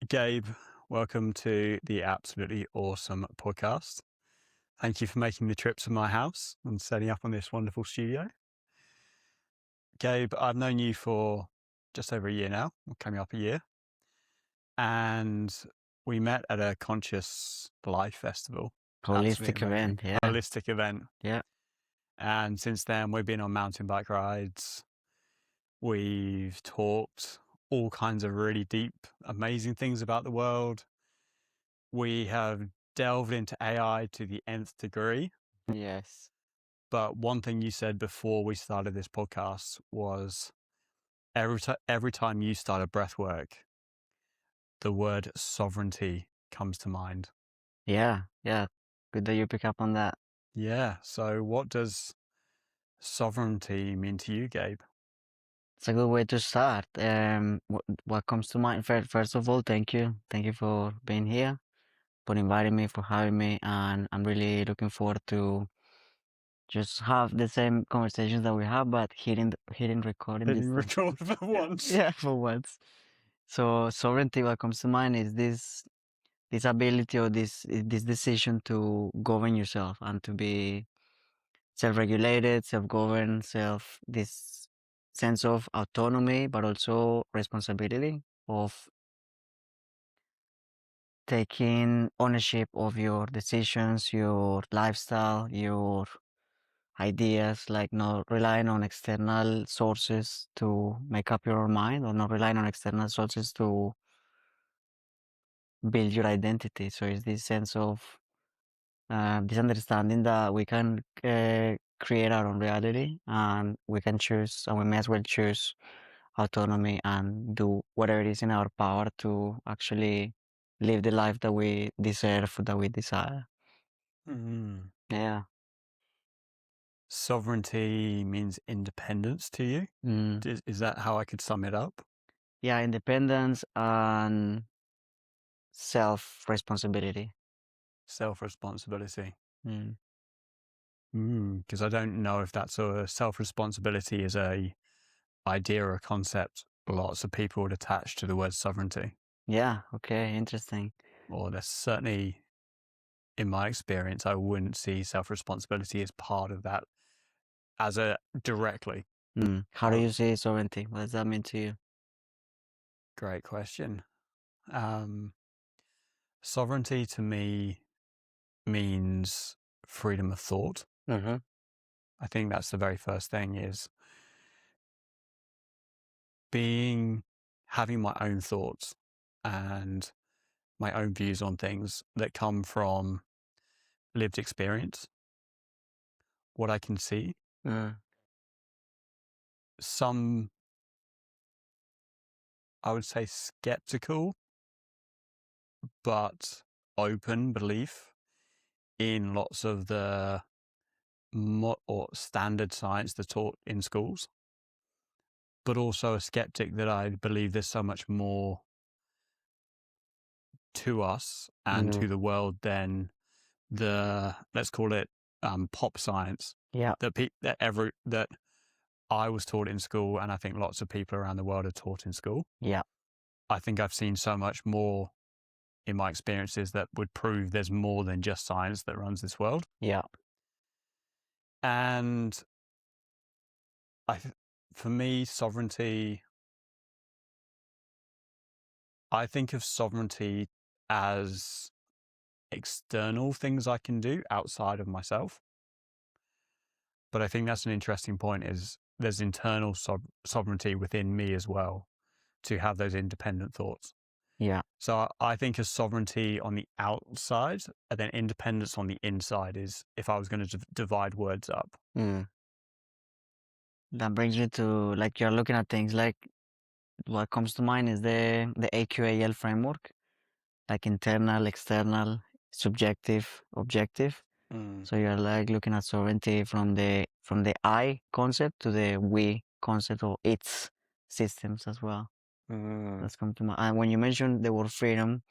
Gabe, welcome to the absolutely awesome podcast. Thank you for making the trip to my house and setting up on this wonderful studio. Gabe, I've known you for just over a year now, coming up a year. And we met at a Conscious Life Festival. Holistic event, yeah. Holistic event. Yeah. And since then, we've been on mountain bike rides. We've talked all kinds of really deep, amazing things about the world. We have delved into AI to the nth degree. Yes. But one thing you said before we started this podcast was every time you start a breath work, the word sovereignty comes to mind. Yeah. Good that you pick up on that. Yeah. So what does sovereignty mean to you, Gabe? It's a good way to start. What comes to mind? First of all, thank you. Thank you for being here, for inviting me, for having me. And I'm really looking forward to just have the same conversations that we have, but hitting recording this Hitting time. record for once. Yeah, for once. So sovereignty, what comes to mind is this ability or this decision to govern yourself and to be self-regulated, self-governed, this sense of autonomy, but also responsibility of taking ownership of your decisions, your lifestyle, your ideas, like not relying on external sources to make up your mind, or not relying on external sources to build your identity. So it's this sense of this understanding that we can create our own reality, and we can choose, and we may as well choose autonomy and do whatever it is in our power to actually live the life that we deserve, that we desire. Mm. Yeah. Sovereignty means independence to you. Is that how I could sum it up? Yeah, independence and self-responsibility. Self-responsibility. Mm. Because I don't know if that's a self-responsibility is a idea or a concept lots of people would attach to the word sovereignty. Yeah, okay, interesting. Or there's certainly, in my experience, I wouldn't see self-responsibility as part of that as a directly. How do you see sovereignty? What does that mean to you? Great question. Sovereignty to me means freedom of thought. I think that's the very first thing, is having my own thoughts and my own views on things that come from lived experience, what I can see. Some, I would say, skeptical but open belief in lots of the or standard science that's taught in schools, but also a skeptic that I believe there's so much more to us and to the world than let's call it pop science. Yeah. That I was taught in school, and I think lots of people around the world are taught in school. Yeah. I think I've seen so much more in my experiences that would prove there's more than just science that runs this world. Yeah. And for me, sovereignty, I think of sovereignty as external things I can do outside of myself. But I think that's an interesting point, is there's internal sovereignty within me as well, to have those independent thoughts. Yeah. So I think of sovereignty on the outside, and then independence on the inside, is if I was going to divide words up. That brings me to, like, you're looking at things like, what comes to mind is the AQAL framework, like internal, external, subjective, objective. So you're like looking at sovereignty from the I concept to the we concept, or its systems as well. That's come to mind. And when you mentioned the word freedom,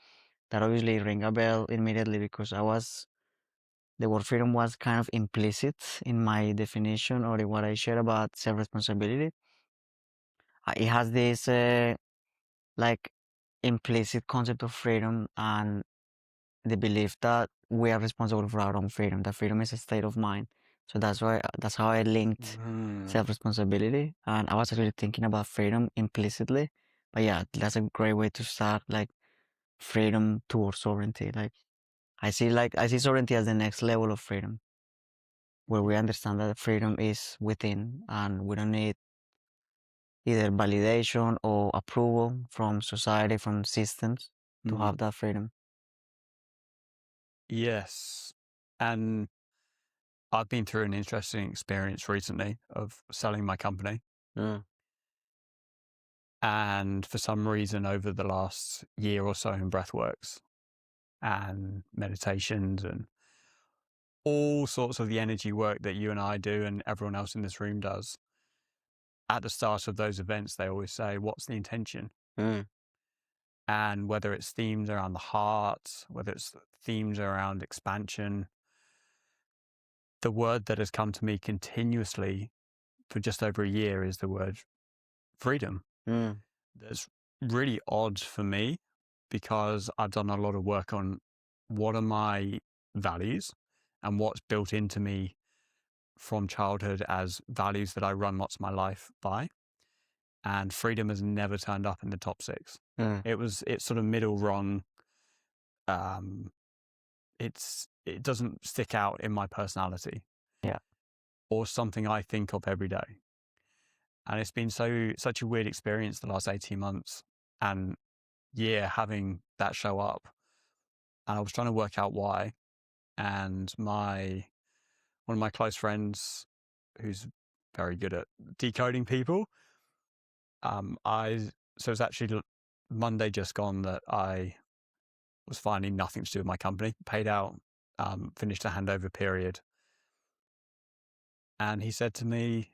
that obviously rang a bell immediately, because the word freedom was kind of implicit in my definition, or in what I shared about self-responsibility. It has this like implicit concept of freedom and the belief that we are responsible for our own freedom. That freedom is a state of mind. So that's how I linked self-responsibility. And I was actually thinking about freedom implicitly. But yeah, that's a great way to start, like freedom towards sovereignty. I see sovereignty as the next level of freedom, where we understand that freedom is within and we don't need either validation or approval from society, from systems to have that freedom. Yes. And I've been through an interesting experience recently of selling my company. And for some reason, over the last year or so in breathworks and meditations and all sorts of the energy work that you and I do and everyone else in this room does, at the start of those events, they always say, what's the intention? And whether it's themes around the heart, whether it's themes around expansion, the word that has come to me continuously for just over a year is the word freedom. That's really odd for me because I've done a lot of work on what are my values and what's built into me from childhood as values that I run lots of my life by. And freedom has never turned up in the top 6. It's sort of middle rung. It doesn't stick out in my personality. Yeah. Or something I think of every day. And it's been such a weird experience the last 18 months and year having that show up. And I was trying to work out why. And one of my close friends, who's very good at decoding people, so it's actually Monday just gone that I was finding nothing to do with my company, paid out, finished the handover period. And he said to me,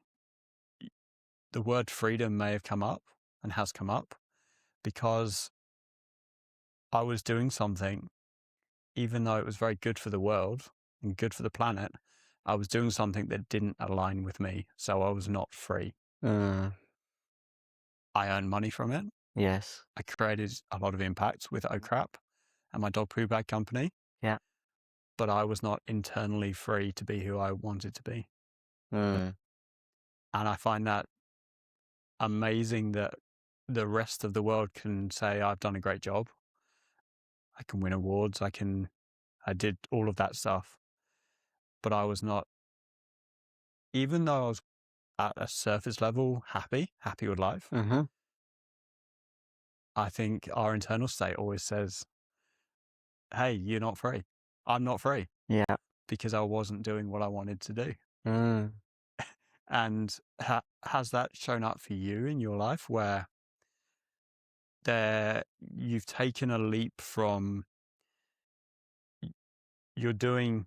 the word freedom may have come up and has come up because I was doing something, even though it was very good for the world and good for the planet, I was doing something that didn't align with me. So I was not free. I earned money from it. Yes. I created a lot of impact with Oh Crap and my dog poo bag company. Yeah. But I was not internally free to be who I wanted to be. And I find that amazing that the rest of the world can say, I've done a great job. I can win awards. I did all of that stuff. But I was not, even though I was at a surface level happy with life, I think our internal state always says, hey, you're not free. I'm not free. Yeah. Because I wasn't doing what I wanted to do. And has that shown up for you in your life where you've taken a leap from you're doing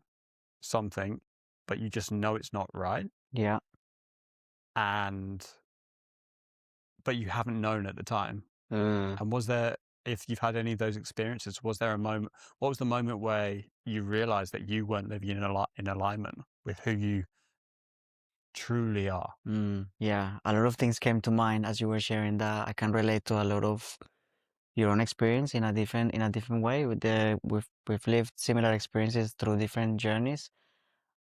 something, but you just know it's not right? Yeah. But you haven't known at the time. And if you've had any of those experiences, what was the moment where you realized that you weren't living in alignment with who you truly are? Yeah, a lot of things came to mind as you were sharing that. I can relate to a lot of your own experience in a different way. We've lived similar experiences through different journeys,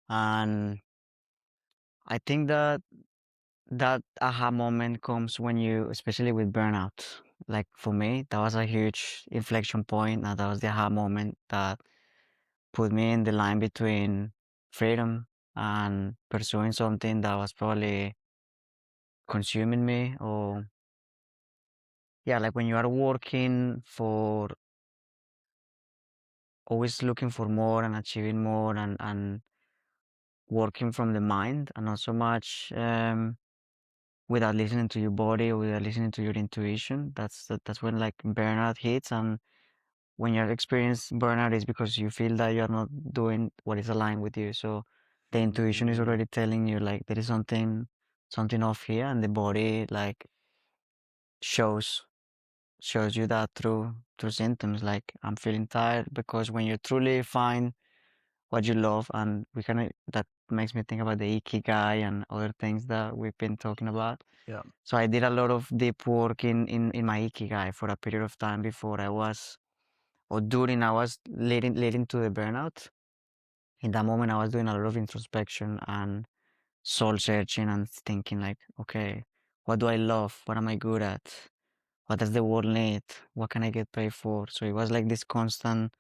and I think that aha moment comes when you, especially with burnout. Like for me, that was a huge inflection point, and that was the aha moment that put me in the line between freedom and pursuing something that was probably consuming me. Or yeah, like when you are working for always looking for more and achieving more, and working from the mind and not so much without listening to your body or without listening to your intuition. That's when like burnout hits. And when you're experiencing burnout is because you feel that you're not doing what is aligned with you. So the intuition is already telling you like there is something off here, and the body like shows you that through symptoms like I'm feeling tired. Because when you truly find what you love, and that makes me think about the ikigai and other things that we've been talking about. Yeah. So I did a lot of deep work in my ikigai for a period of time before I was, or during I was leading to the burnout. In that moment, I was doing a lot of introspection and soul searching and thinking like, okay, what do I love? What am I good at? What does the world need? What can I get paid for? So it was like this constant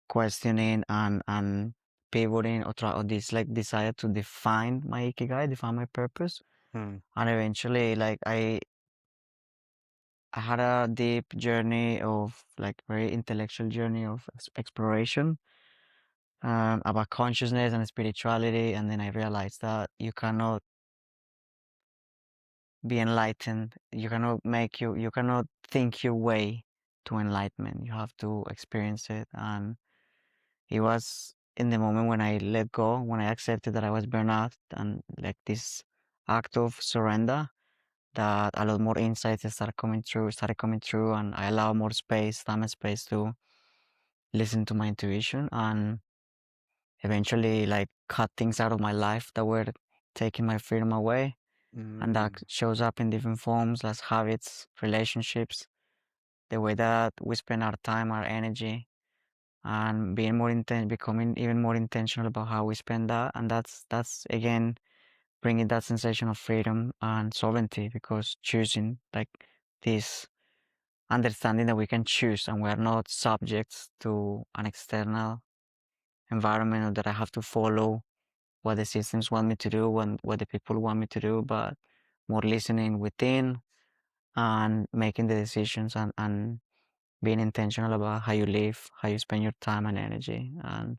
questioning and pivoting or this like desire to define my ikigai, define my purpose. Mm. And eventually like I had a deep journey of like very intellectual journey of exploration about consciousness and spirituality. And then I realized that you cannot be enlightened. You cannot think your way to enlightenment. You have to experience it. And it was in the moment when I let go, when I accepted that I was burned out and like this act of surrender, that a lot more insights started coming through, and I allow more time and space to listen to my intuition and eventually like cut things out of my life that were taking my freedom away. And that Mm. shows up in different forms as habits, relationships, the way that we spend our time, our energy, and becoming even more intentional about how we spend that. And that's again bringing that sensation of freedom and sovereignty, because choosing like this understanding that we can choose and we are not subjects to an external environment, or that I have to follow what the systems want me to do, what the people want me to do, but more listening within and making the decisions and being intentional about how you live, how you spend your time and energy. And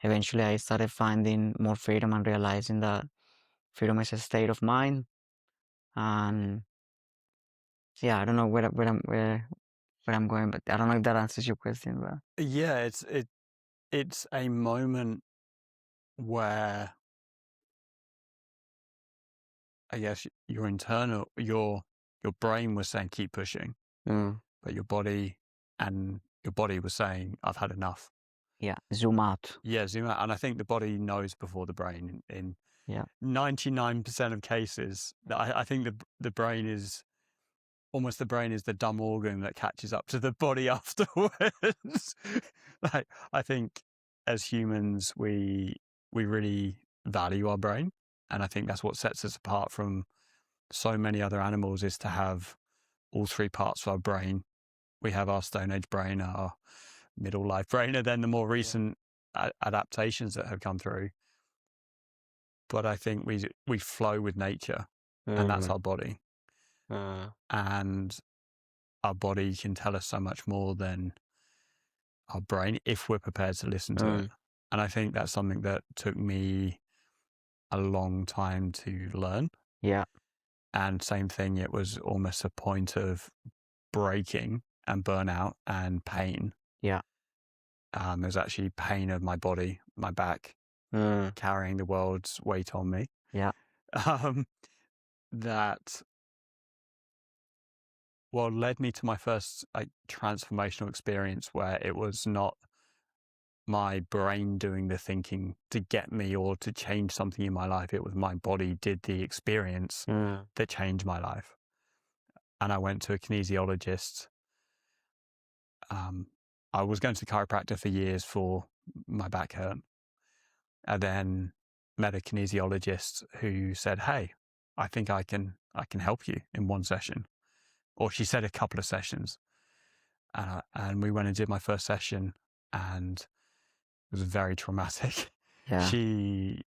eventually I started finding more freedom and realizing that freedom is a state of mind. And yeah, I don't know where I'm going, but I don't know if that answers your question. But Yeah, it's a moment where I guess your brain was saying keep pushing, mm, but your body was saying I've had enough. yeah, zoom out. Yeah, zoom out. And I think the body knows before the brain in Yeah. 99% of cases. I think the brain is almost the dumb organ that catches up to the body afterwards. Like, I think as humans, we really value our brain, and I think that's what sets us apart from so many other animals, is to have all three parts of our brain. We have our Stone Age brain, our middle life brain, and then the more recent adaptations that have come through. But I think we flow with nature, and that's Mm, our body. And our body can tell us so much more than our brain if we're prepared to listen to it. And I think that's something that took me a long time to learn. yeah. And same thing, it was almost a point of breaking and burnout and pain. Yeah. It was actually pain of my body, my back, carrying the world's weight on me. Yeah. That led me to my first transformational experience, where it was not my brain doing the thinking to get me or to change something in my life. It was my body did the experience that changed my life. And I went to a kinesiologist. I was going to the chiropractor for years for my back hurt. I then met a kinesiologist who said, "Hey, I think I can help you in one session." Or she said a couple of sessions. And we went and did my first session, and it was very traumatic. Yeah. She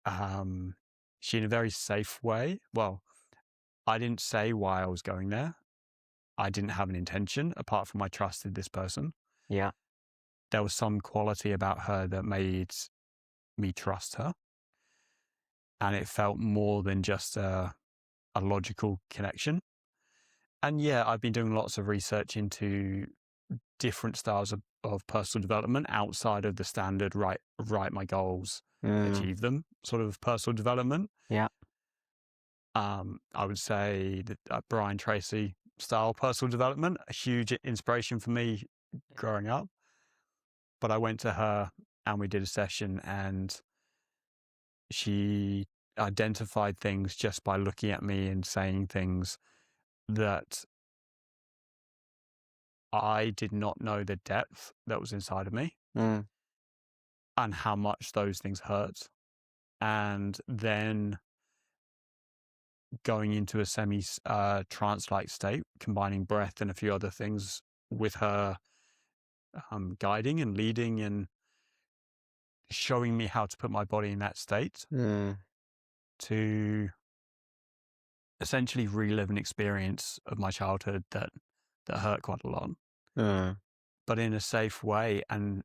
in a very safe way. Well, I didn't say why I was going there. I didn't have an intention apart from I trusted this person. Yeah. There was some quality about her that made me trust her. And it felt more than just a logical connection. And yeah, I've been doing lots of research into different styles of personal development outside of the standard write my goals, achieve them sort of personal development. Yeah. I would say that Brian Tracy style personal development, a huge inspiration for me growing up. But I went to her and we did a session, and she identified things just by looking at me and saying things that I did not know the depth that was inside of me Mm. and how much those things hurt. And then going into a semi trance-like state, combining breath and a few other things with her guiding and leading and showing me how to put my body in that state Mm. to essentially relive an experience of my childhood that hurt quite a lot, Mm. but in a safe way. And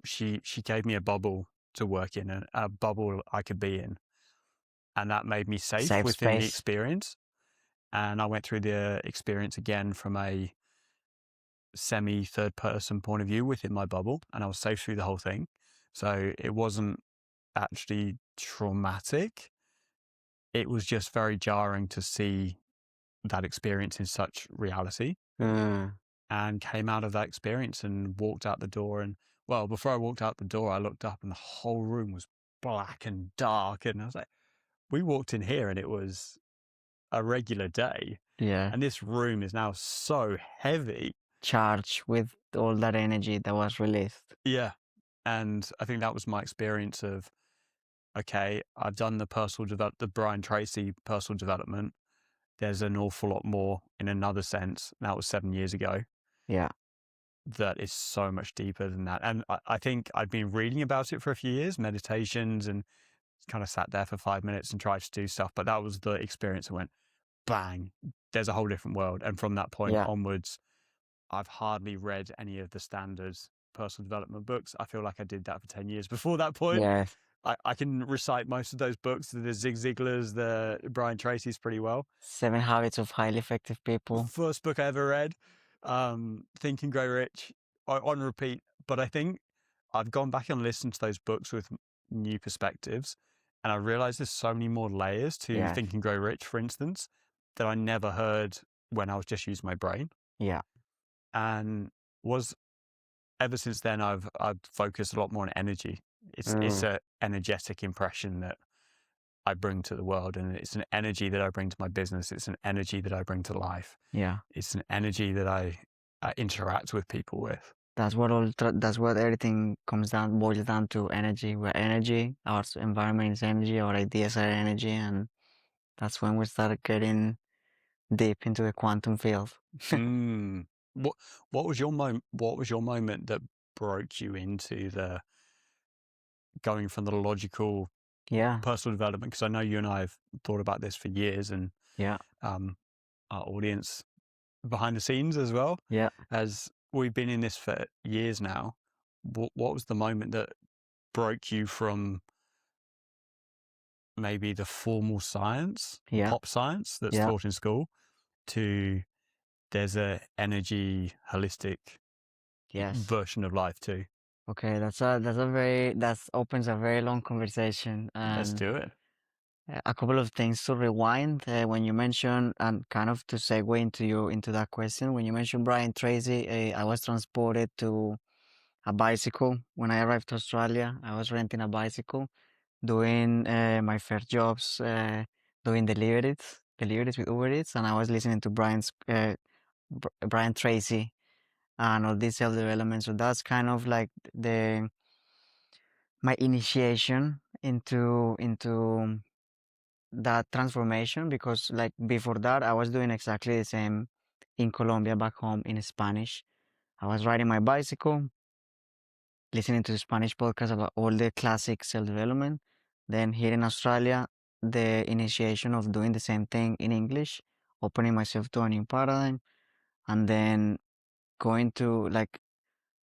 she gave me a bubble to work in, a bubble I could be in, and that made me safe Safe within the space. experience. And I went through the experience again from a semi third person point of view within my bubble, and I was safe through the whole thing. So it wasn't actually traumatic. It was just very jarring to see that experience in such reality, Mm. and came out of that experience and walked out the door. And well, before I walked out the door, I looked up and the whole room was black and dark. And I was like, we walked in here and it was a regular day. Yeah. And this room is now so heavy. Charged with all that energy that was released. Yeah. And I think that was my experience of, okay, I've done the Brian Tracy personal development. There's an awful lot more in another sense. That was 7 years ago. Yeah. That is so much deeper than that. And I think I'd been reading about it for a few years, meditations, and kind of sat there for 5 minutes and tried to do stuff. But that was the experience that went, bang, there's a whole different world. And from that point Yeah. onwards, I've hardly read any of the standards personal development books. I feel like I did that for 10 years before that point. Yes. I can recite most of those books, the Zig Ziglars, the Brian Tracy's pretty well. 7 Habits of Highly Effective People. First book I ever read, Think and Grow Rich, on repeat. But I think I've gone back and listened to those books with new perspectives, and I realized there's so many more layers to Yes. Think and Grow Rich, for instance, that I never heard when I was just using my brain. Yeah. And was ever since then I've focused a lot more on energy. It's a energetic impression that I bring to the world, and it's an energy that I bring to my business. It's an energy that I bring to life. Yeah. It's an energy that I interact with people with. That's what everything boils down to: energy. We're energy. Our environment is energy. Our ideas are energy, and that's when we start getting deep into the quantum field. What was your moment? What was your moment that broke you into the going from the logical Yeah. personal development? Because I know you and I have thought about this for years, and Yeah. our audience behind the scenes as well. Yeah. As we've been in this for years now, what was the moment that broke you from maybe the formal science, Yeah. pop science that's Yeah. taught in school, to there's a energy holistic Yes. version of life too? Okay, that opens a very long conversation, Let's and do it. a couple of things to rewind when you mentioned, and kind of to segue into that question. When you mentioned Brian Tracy, I was transported to a bicycle when I arrived to Australia. I was renting a bicycle, doing my first jobs, doing deliveries with Uber Eats, and I was listening to Brian Tracy and all these self development. So that's kind of like the my initiation into that transformation, because like before that I was doing exactly the same in Colombia back home in Spanish. I was riding my bicycle, listening to Spanish podcasts about all the classic self-development. Then here in Australia, the initiation of doing the same thing in English, opening myself to a new paradigm, and then going to like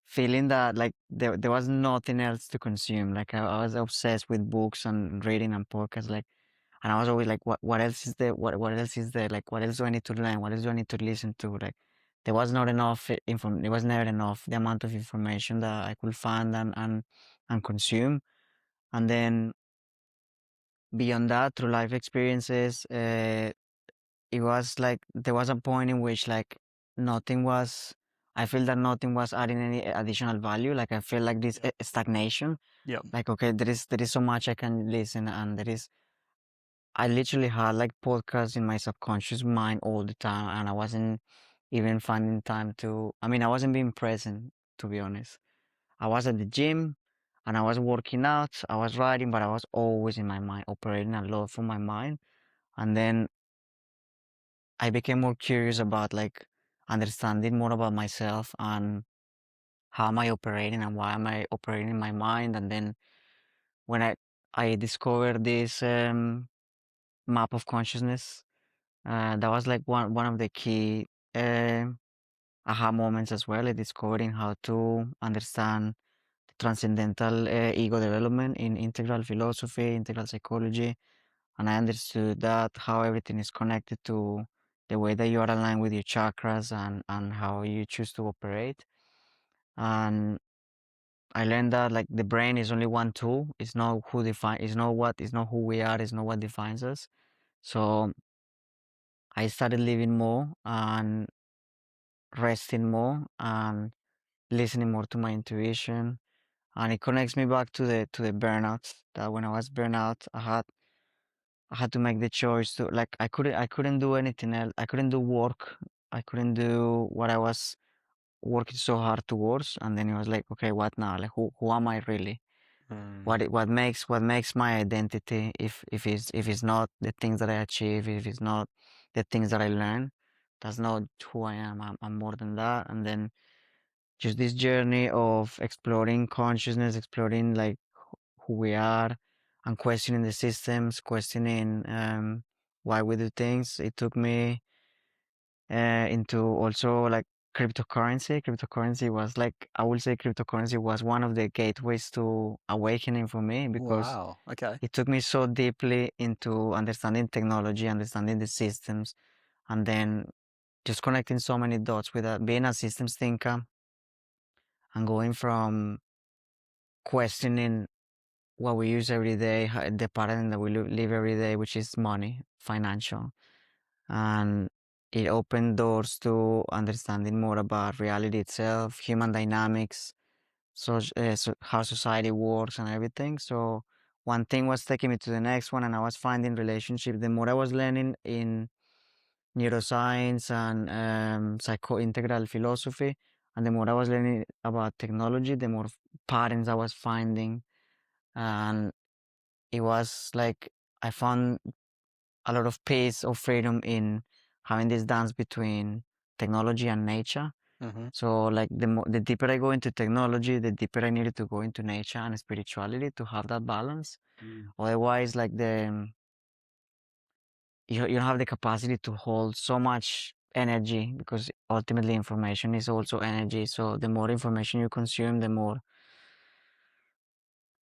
feeling that like there was nothing else to consume. Like I was obsessed with books and reading and podcasts, like, and I was always like, what else is there? What else is there? Like, what else do I need to learn? What else do I need to listen to? Like, there was not enough It was never enough the amount of information that I could find and consume. And then beyond that, through life experiences, it was like there was a point in which like nothing was I feel that nothing was adding any additional value. Like I feel like this stagnation. Yeah. Like okay, there is so much I can listen, and I literally had like podcasts in my subconscious mind all the time, and I wasn't even finding time to. I mean, I wasn't being present, to be honest. I was at the gym and I was working out, I was writing, but I was always in my mind, operating a lot from my mind. And then I became more curious about like understanding more about myself and how am I operating and why am I operating in my mind. And then when I discovered this map of consciousness, that was like one of the key uh, aha moments as well, like discovering how to understand transcendental ego development in integral philosophy, integral psychology, and I understood that how everything is connected to the way that you are aligned with your chakras and how you choose to operate. And I learned that like the brain is only one tool. It's not who define. It's not who we are. It's not what defines us. So I started living more and resting more and listening more to my intuition, and it connects me back to the burnout. That when I was burnout, I had to make the choice to like I couldn't do anything else. I couldn't do work. I couldn't do what I was working so hard towards. And then it was like, okay, what now? Like who am I really? Mm. What makes my identity if it's not the things that I achieve, if it's not the things that I learn, that's not who I am. I'm more than that. And then just this journey of exploring consciousness, exploring like who we are, and questioning the systems, questioning why we do things. It took me into also like cryptocurrency. Cryptocurrency was like, I would say cryptocurrency was one of the gateways to awakening for me, because Wow. Okay. it took me so deeply into understanding technology, understanding the systems, and then just connecting so many dots with being a systems thinker and going from questioning what we use every day, the pattern that we live every day, which is money, financial. And it opened doors to understanding more about reality itself, human dynamics, so how society works and everything. So one thing was taking me to the next one, and I was finding relationship. The more I was learning in neuroscience and psycho-integral philosophy, and the more I was learning about technology, the more patterns I was finding. And it was like I found a lot of peace or freedom in having this dance between technology and nature. Mm-hmm. So like the deeper I go into technology, the deeper I needed to go into nature and spirituality to have that balance. Mm. Otherwise, like you don't have the capacity to hold so much energy, because ultimately information is also energy. So the more information you consume, the more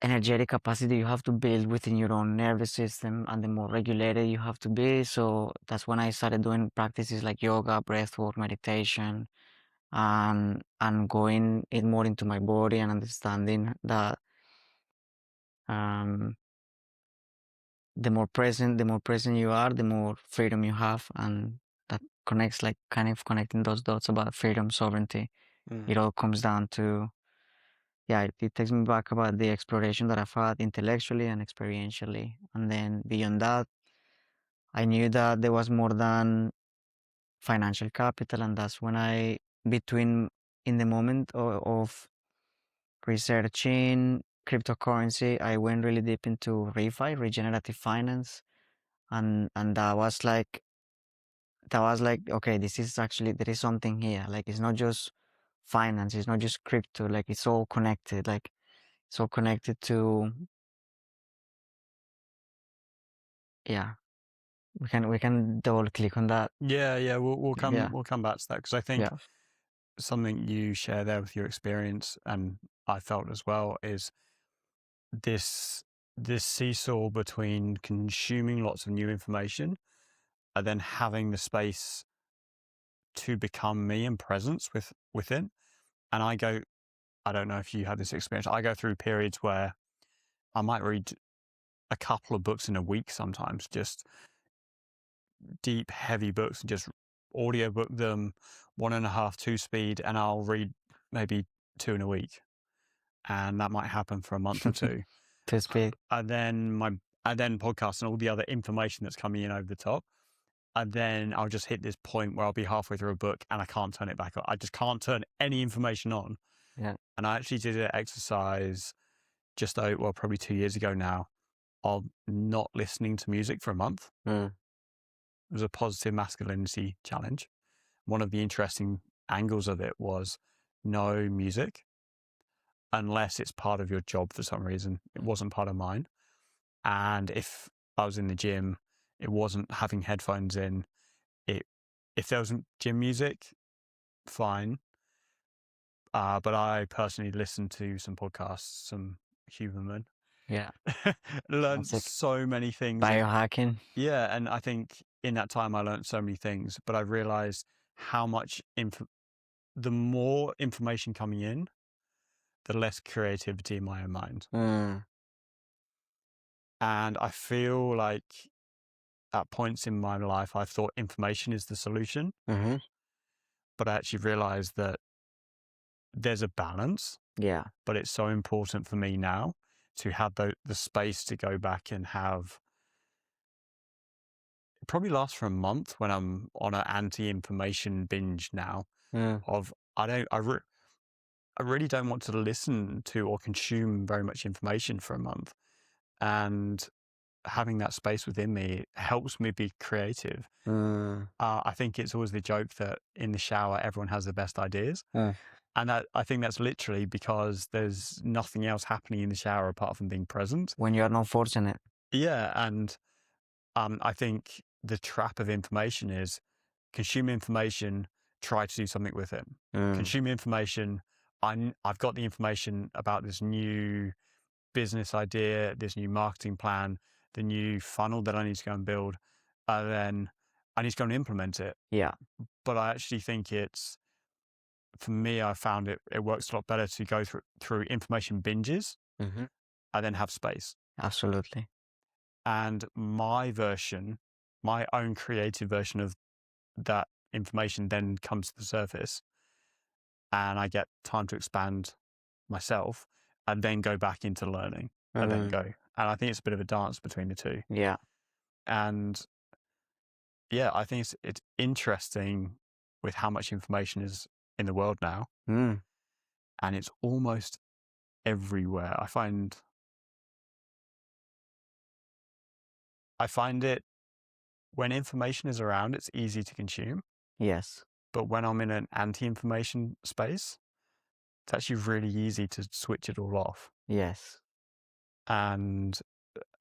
energetic capacity you have to build within your own nervous system, and the more regulated you have to be. So that's when I started doing practices like yoga, breathwork, meditation, and going it more into my body and understanding that um, the more present you are, the more freedom you have, and that connects, like kind of connecting those dots about freedom, sovereignty. Mm. It all comes down to, yeah, it takes me back about the exploration that I've had intellectually and experientially. And then beyond that, I knew that there was more than financial capital. And that's when in the moment of researching cryptocurrency, I went really deep into regenerative finance. And that was like, okay, this is actually, there is something here. Like, it's not just finance, it's not just crypto, like it's all connected. Like, it's all connected to, yeah, we can double click on that. Yeah, yeah. Yeah, We'll come back to that, because I think yeah, something you share there with your experience, and I felt as well, is this this seesaw between consuming lots of new information and then having the space to become me and presence within. And I don't know if you had this experience. I go through periods where I might read a couple of books in a week, sometimes just deep, heavy books, and just audiobook them, 1.5, 2 speed, and I'll read maybe 2 in a week. And that might happen for a month or two. 2 speed. And then podcasts and all the other information that's coming in over the top. And then I'll just hit this point where I'll be halfway through a book and I can't turn it back on. I just can't turn any information on. Yeah. And I actually did an exercise probably 2 years ago now, of not listening to music for a month. It was a positive masculinity challenge. One of the interesting angles of it was no music unless it's part of your job for some reason. It wasn't part of mine. And if I was in the gym, it wasn't having headphones in. If there wasn't gym music, fine. But I personally listened to some podcasts, some Huberman. Yeah. Learned Classic. so many things. Biohacking. Yeah, and I think in that time I learned so many things, but I realized how much the more information coming in, the less creativity in my own mind. And I feel like at points in my life, I thought information is the solution, but I actually realized that there's a balance. Yeah. But it's so important for me now to have the space to go back and have. It probably lasts for a month when I'm on an anti-information binge now. I really don't want to listen to or consume very much information for a month, and having that space within me helps me be creative. I think it's always the joke that in the shower everyone has the best ideas. And I think that's literally because there's nothing else happening in the shower apart from being present. When you're not fortunate. Yeah, and I think the trap of information is consume information, try to do something with it. Consume information. I've got the information about this new business idea, this new marketing plan, the new funnel that I need to go and build. Then I need to go and implement it. Yeah. But I actually think for me, I found it works a lot better to go through information binges and then have space. Absolutely. And my own creative version of that information then comes to the surface, and I get time to expand myself and then go back into learning and then go. And I think it's a bit of a dance between the two. Yeah. And yeah, I think it's interesting with how much information is in the world now. And it's almost everywhere. I find it when information is around, it's easy to consume. Yes. But when I'm in an anti-information space, it's actually really easy to switch it all off. Yes. And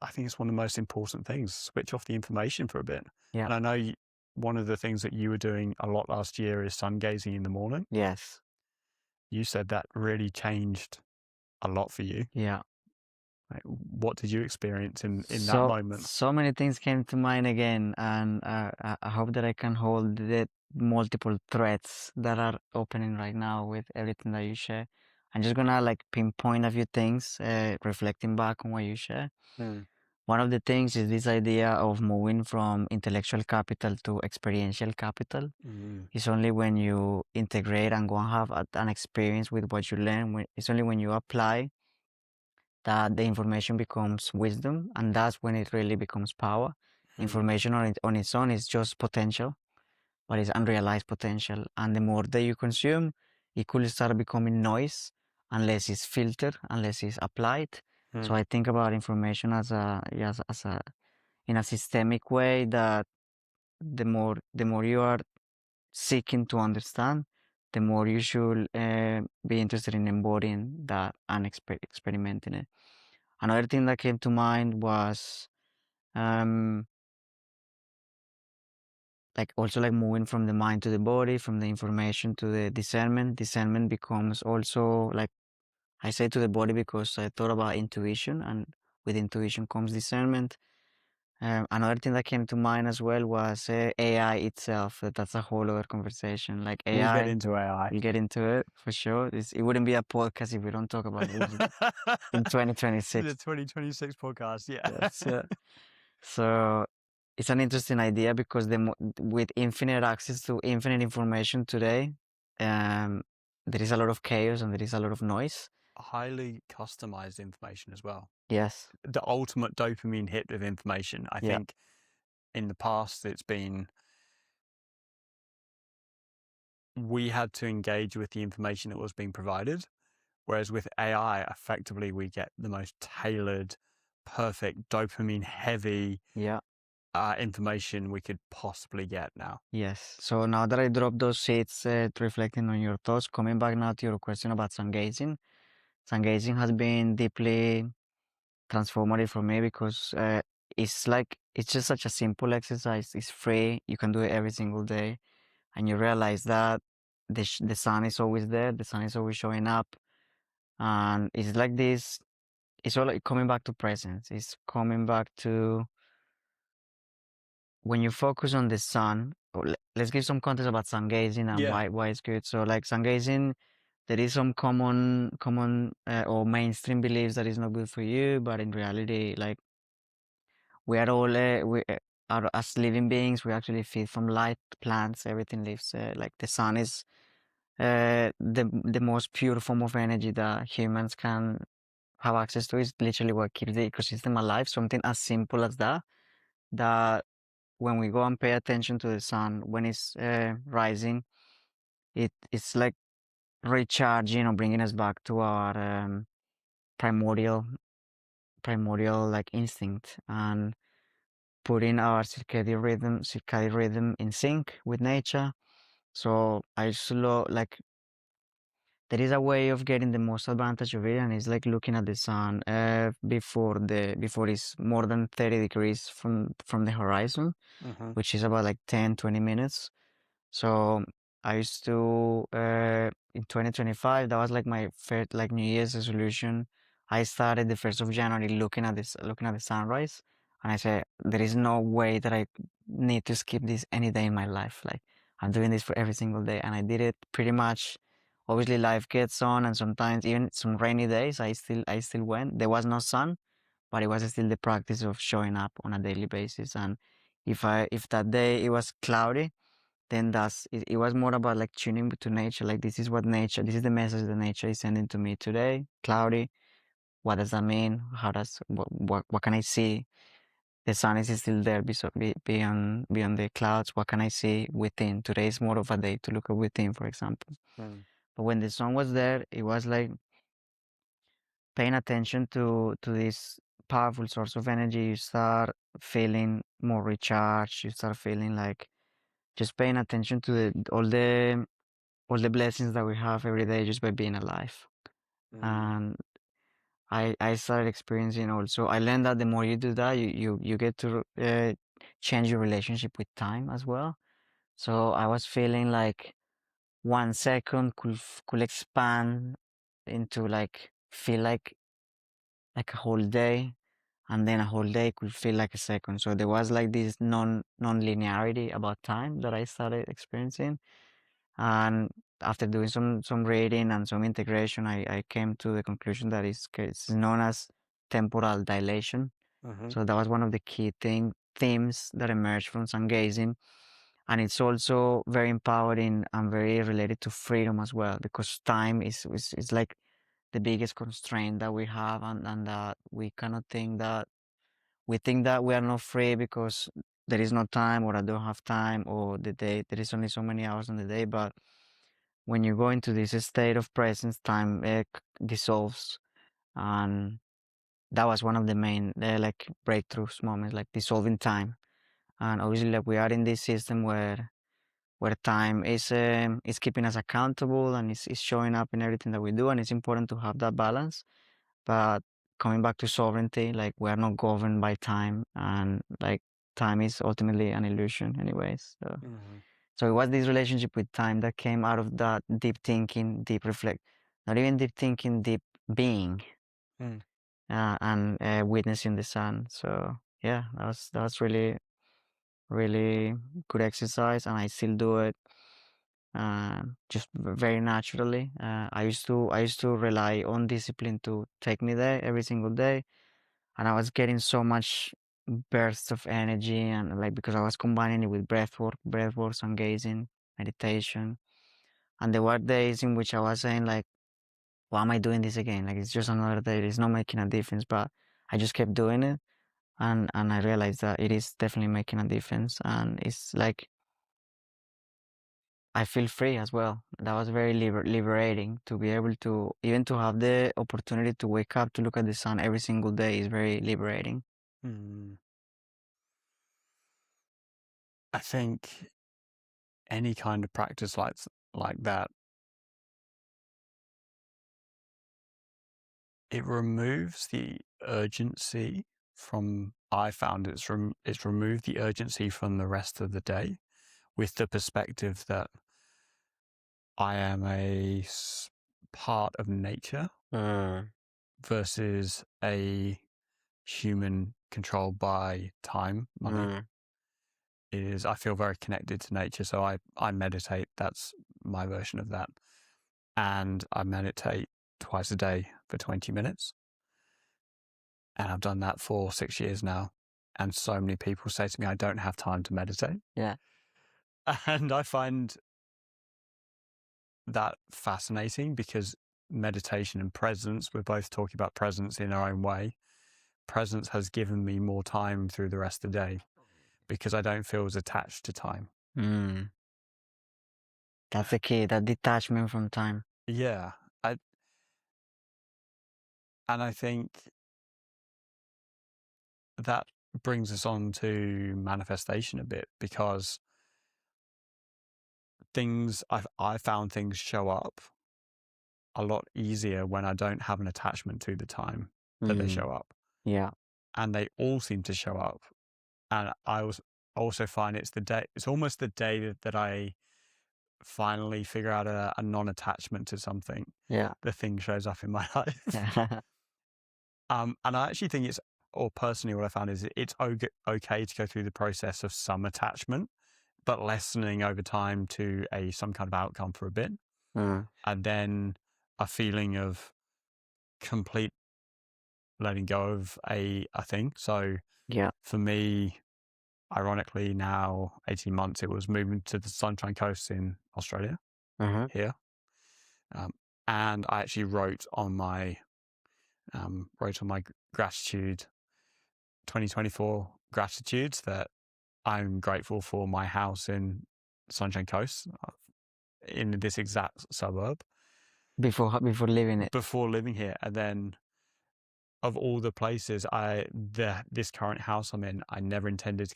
I think it's one of the most important things, switch off the information for a bit. Yeah. And I know one of the things that you were doing a lot last year is sungazing in the morning. Yes. You said that really changed a lot for you. Yeah. What did you experience in that moment? So many things came to mind again, and I hope that I can hold the multiple threads that are opening right now with everything that you share. I'm just gonna pinpoint a few things, reflecting back on what you share. One of the things is this idea of moving from intellectual capital to experiential capital. It's only when you integrate and go and have an experience with what you learn, it's only when you apply that the information becomes wisdom, and that's when it really becomes power. Information on its own is just potential, but it's unrealized potential. And the more that you consume, it could start becoming noise unless it's filtered, unless it's applied. So I think about information as in a systemic way, that the more you are seeking to understand, the more you should be interested in embodying that and experimenting it. Another thing that came to mind was also moving from the mind to the body, from the information to the discernment. Discernment becomes also, I say, to the body because I thought about intuition, and with intuition comes discernment. Another thing that came to mind as well was AI itself. That's a whole other conversation. Like AI, we'll get into AI. We'll get into it for sure. It wouldn't be a podcast if we don't talk about it in 2026. The 2026 podcast, yeah. That's it. So it's an interesting idea because with infinite access to infinite information today, um, there is a lot of chaos and there is a lot of noise. Highly customized information as well. Yes. The ultimate dopamine hit of information. I Yeah. think in the past it's been we had to engage with the information that was being provided, whereas with AI, effectively we get the most tailored, perfect, dopamine heavy Yeah. information we could possibly get now. Yes. So now that I dropped those seeds, reflecting on your thoughts, coming back now to your question about Sungazing, Sungazing has been deeply transformative for me because it's just such a simple exercise. It's free. You can do it every single day, and you realize that the sun is always there. The sun is always showing up, and it's like this. It's all like coming back to presence. It's coming back to when you focus on the sun. Let's give some context about sun gazing and Yeah. why it's good. So like sun gazing, there is some common or mainstream beliefs that is not good for you, but in reality, like we are all are as living beings. We actually feed from light, plants, everything lives. Like the sun is the most pure form of energy that humans can have access to. Is literally what keeps the ecosystem alive. Something as simple as that. That when we go and pay attention to the sun when it's rising, it's like recharging or bringing us back to our primordial like instinct and putting our circadian rhythm in sync with nature. So I slow like there is a way of getting the most advantage of it, and it's like looking at the sun before it's more than 30 degrees from the horizon, Mm-hmm. which is about like 10-20 minutes. So I used to in 2025, that was like my first like New Year's resolution. I started the 1st of January looking at the sunrise, and I said there is no way that I need to skip this any day in my life. Like I'm doing this for every single day, and I did it pretty much. Obviously, life gets on, and sometimes even some rainy days, I still went. There was no sun, but it was still the practice of showing up on a daily basis. And if that day it was cloudy, then it was more about like tuning to nature. Like this is the message that nature is sending to me today. Cloudy. What does that mean? What can I see? The sun is still there beyond the clouds. What can I see within? Today is more of a day to look at within, for example. Mm. But when the sun was there, it was like paying attention to this powerful source of energy. You start feeling more recharged. You start feeling like just paying attention to all the blessings that we have every day just by being alive. Mm. And I started experiencing also. I learned that the more you do that, you get to change your relationship with time as well. So I was feeling like 1 second could expand into like feel like a whole day, and then a whole day could feel like a second. So there was like this non-linearity about time that I started experiencing. And after doing some reading and some integration, I came to the conclusion that it's known as temporal dilation. Mm-hmm. So that was one of the key themes that emerged from Sungazing. And it's also very empowering and very related to freedom as well, because time is like the biggest constraint that we have, and that we cannot think that we think that we are not free because there is no time, or I don't have time, or the day there is only so many hours in the day. But when you go into this state of presence, time dissolves, and that was one of the main like breakthroughs moments, like dissolving time. And obviously, like we are in this system where time is keeping us accountable and is showing up in everything that we do, and it's important to have that balance. But coming back to sovereignty, like we are not governed by time, and like time is ultimately an illusion, anyways. Mm-hmm. So it was this relationship with time that came out of that deep thinking, deep reflect, not even deep thinking, deep being, Mm. and witnessing the sun. So yeah, that was really good exercise, and I still do it just very naturally. I used to rely on discipline to take me there every single day, and I was getting so much. bursts of energy, and like because I was combining it with breathwork, sungazing, meditation. And there were days in which I was saying like, why am I doing this again? Like it's just another day. It's not making a difference. But I just kept doing it, and I realized that it is definitely making a difference. And it's like I feel free as well. That was very liberating to be able to even to have the opportunity to wake up to look at the sun every single day is very liberating. I think any kind of practice like that, it removes the urgency from. I found it's removed the urgency from the rest of the day, with the perspective that I am a part of nature versus a human controlled by time, money. I feel very connected to nature, so I meditate. That's my version of that. And I meditate twice a day for 20 minutes. And I've done that for 6 years now. And so many people say to me, I don't have time to meditate. Yeah. And I find that fascinating because meditation and presence, we're both talking about presence in our own way. Presence has given me more time through the rest of the day because I don't feel as attached to time. That's the key, that detachment from time. Yeah. And I think that brings us on to manifestation a bit, because I found things show up a lot easier when I don't have an attachment to the time that they show up. Yeah. And they all seem to show up. And I also find it's almost the day that I finally figure out a non-attachment to something. Yeah. The thing shows up in my life. And I actually think personally what I found is it's okay to go through the process of some attachment, but lessening over time to some kind of outcome for a bit. And then a feeling of complete letting go of a thing. So Yeah. for me, ironically, now 18 months, it was moving to the Sunshine Coast in Australia here. And I actually wrote on my gratitude 2024 gratitudes that I'm grateful for my house in Sunshine Coast in this exact suburb Before leaving it. before living here. And then of all the places this current house I'm in, I never intended to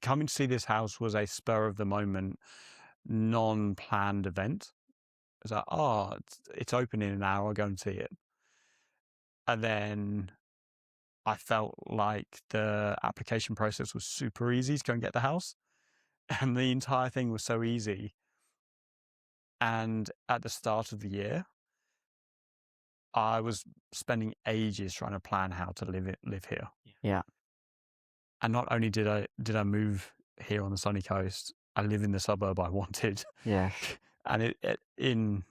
coming to see this house was a spur of the moment, non-planned event. It's like, it's open in an hour, I'll go and see it. And then I felt like the application process was super easy to go and get the house. And the entire thing was so easy. And at the start of the year, I was spending ages trying to plan how to live here. Yeah. And not only did I move here on the sunny coast, I live in the suburb I wanted. Yeah. And it in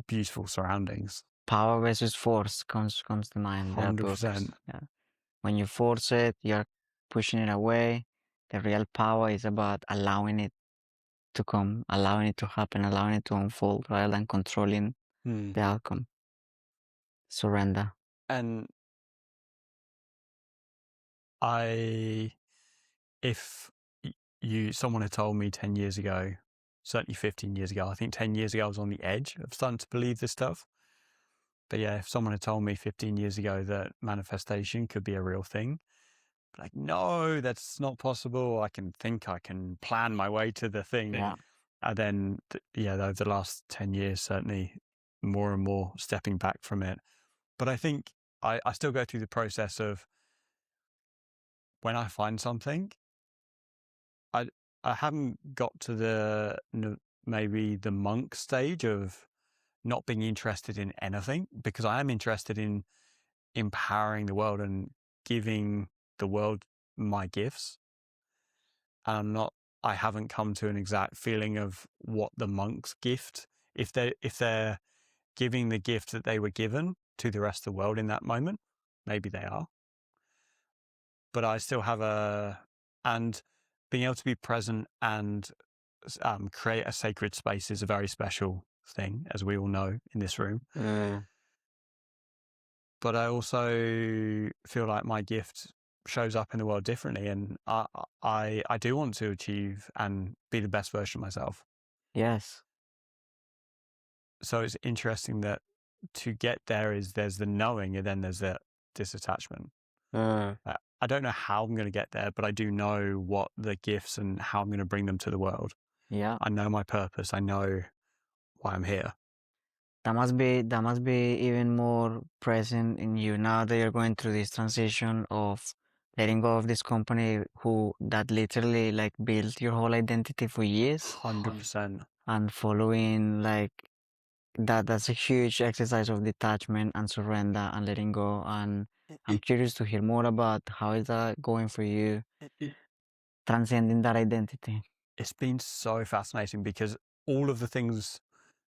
beautiful surroundings. Power versus force comes to mind. 100%. Yeah. When you force it, you're pushing it away. The real power is about allowing it to come, allowing it to happen, allowing it to unfold rather than controlling the outcome. Surrender. And if someone had told me 10 years ago, certainly 15 years ago, I think 10 years ago I was on the edge of starting to believe this stuff. But yeah, if someone had told me 15 years ago that manifestation could be a real thing, like, no, that's not possible. I can plan my way to the thing. Yeah. And then, over the last 10 years, certainly more and more stepping back from it. But I think I still go through the process of when I find something, I haven't got to maybe the monk stage of not being interested in anything, because I am interested in empowering the world and giving the world my gifts. And I haven't come to an exact feeling of what the monk's gift, if they're giving the gift that they were given to the rest of the world in that moment, maybe they are. but I still have and being able to be present and create a sacred space is a very special thing, as we all know in this room. But I also feel like my gift shows up in the world differently, and I do want to achieve and be the best version of myself. Yes. So it's interesting that to get there's the knowing, and then there's the disattachment. I don't know how I'm going to get there, but I do know what the gifts and how I'm going to bring them to the world. Yeah. I know my purpose. I know why I'm here. That must be even more present in you now that you're going through this transition of letting go of this company that literally like built your whole identity for years 100%. and following like that's a huge exercise of detachment and surrender and letting go. And I'm curious to hear more about how is that going for you, transcending that identity. It's been so fascinating because all of the things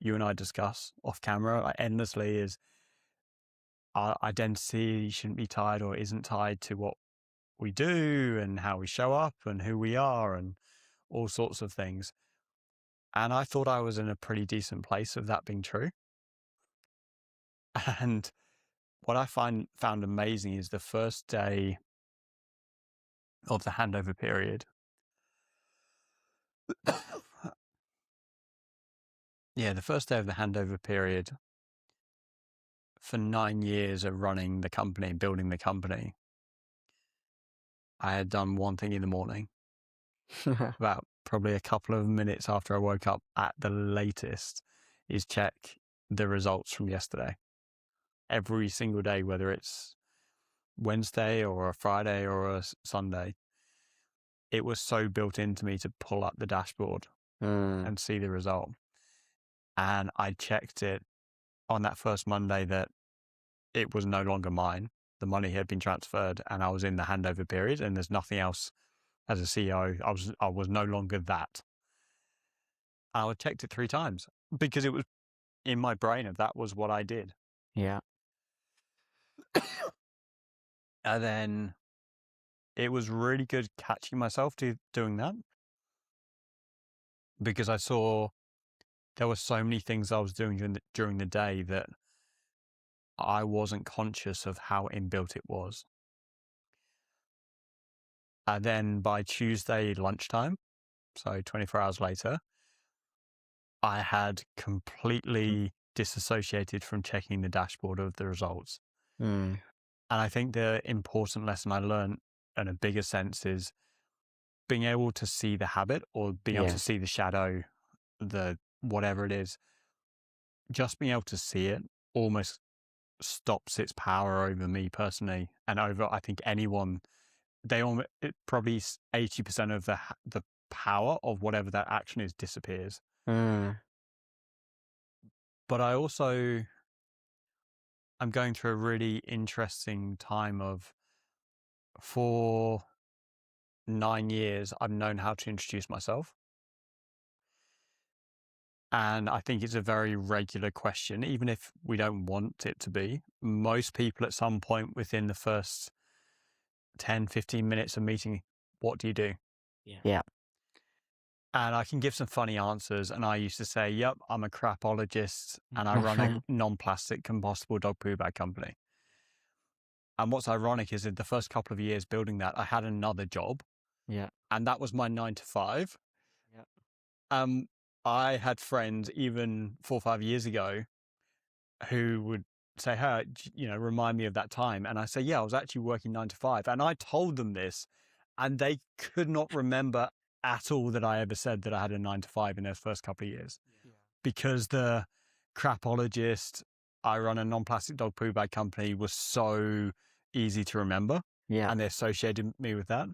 you and I discuss off camera like endlessly is our identity shouldn't be tied or isn't tied to what we do and how we show up and who we are and all sorts of things. And I thought I was in a pretty decent place of that being true. And what I found amazing is the first day of the handover period. Yeah, the first day of the handover period for 9 years of running the company and building the company, I had done one thing in the morning, about probably a couple of minutes after I woke up at the latest, is check the results from yesterday. Every single day, whether it's Wednesday or a Friday or a Sunday, it was so built into me to pull up the dashboard and see the result. And I checked it on that first Monday that it was no longer mine. The money had been transferred and I was in the handover period and there's nothing else. As a CEO, I was no longer that. I checked it 3 times because it was in my brain of that was what I did. Yeah. And then it was really good catching myself doing that because I saw there were so many things I was doing during the day that I wasn't conscious of how inbuilt it was. And then by Tuesday lunchtime, so 24 hours later, I had completely disassociated from checking the dashboard of the results. And I think the important lesson I learned in a bigger sense is being able to see the habit or being able to see the shadow, the whatever it is, just being able to see it almost stops its power over me personally and over, I think, anyone. It probably 80% of the power of whatever that action is disappears. But I'm going through a really interesting time of, for 9 years, I've known how to introduce myself. And I think it's a very regular question, even if we don't want it to be. Most people at some point within the first 10, 15 minutes of meeting, what do you do? Yeah. And I can give some funny answers. And I used to say, yep, I'm a crapologist and I run a non-plastic compostable dog poo bag company. And what's ironic is in the first couple of years building that, I had another job. Yeah. And that was my 9 to 5. Yeah. I had friends even 4 or 5 years ago who would say, hey, remind me of that time. And I say, yeah, I was actually working 9 to 5. And I told them this and they could not remember at all that I ever said that I had a 9 to 5 in those first couple of years. Yeah. Because the crapologist, I run a non-plastic dog poo bag company, was so easy to remember. Yeah. And they associated me with that.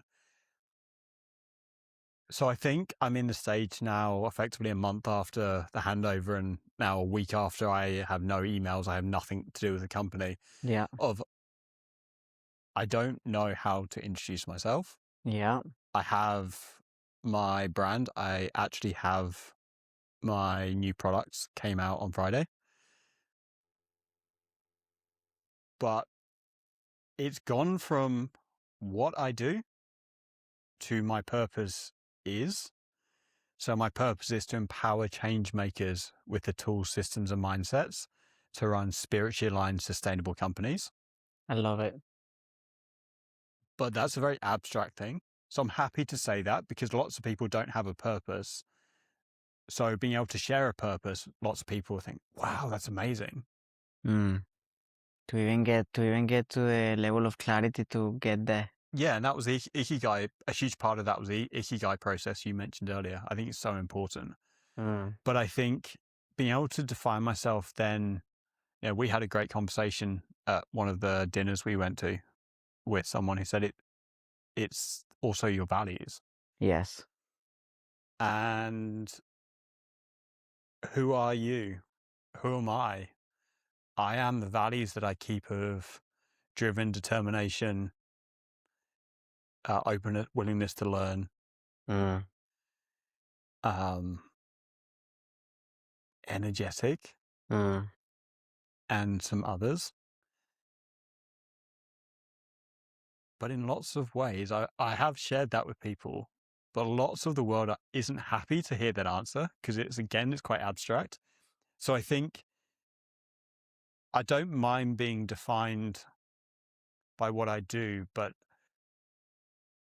So I think I'm in the stage now, effectively a month after the handover and now a week after I have no emails, I have nothing to do with the company. Yeah. I don't know how to introduce myself. Yeah. I have my brand. I actually have my new products came out on Friday. But it's gone from what I do to my purpose is. So my purpose is to empower change makers with the tools, systems, and mindsets to run spiritually aligned, sustainable companies. I love it. But that's a very abstract thing. So I'm happy to say that because lots of people don't have a purpose. So being able to share a purpose, lots of people think, wow, that's amazing. Mm. To even get to the level of clarity to get there. Yeah, and that was the Ikigai. A huge part of that was the Ikigai process you mentioned earlier. I think it's so important. But I think being able to define myself then, we had a great conversation at one of the dinners we went to with someone who said it's also your values. Yes. And who are you? Who am I? I am the values that I keep of driven, determination, openness, willingness to learn, energetic, and some others. But in lots of ways, I have shared that with people, but lots of the world isn't happy to hear that answer because it's quite abstract. So I think I don't mind being defined by what I do, but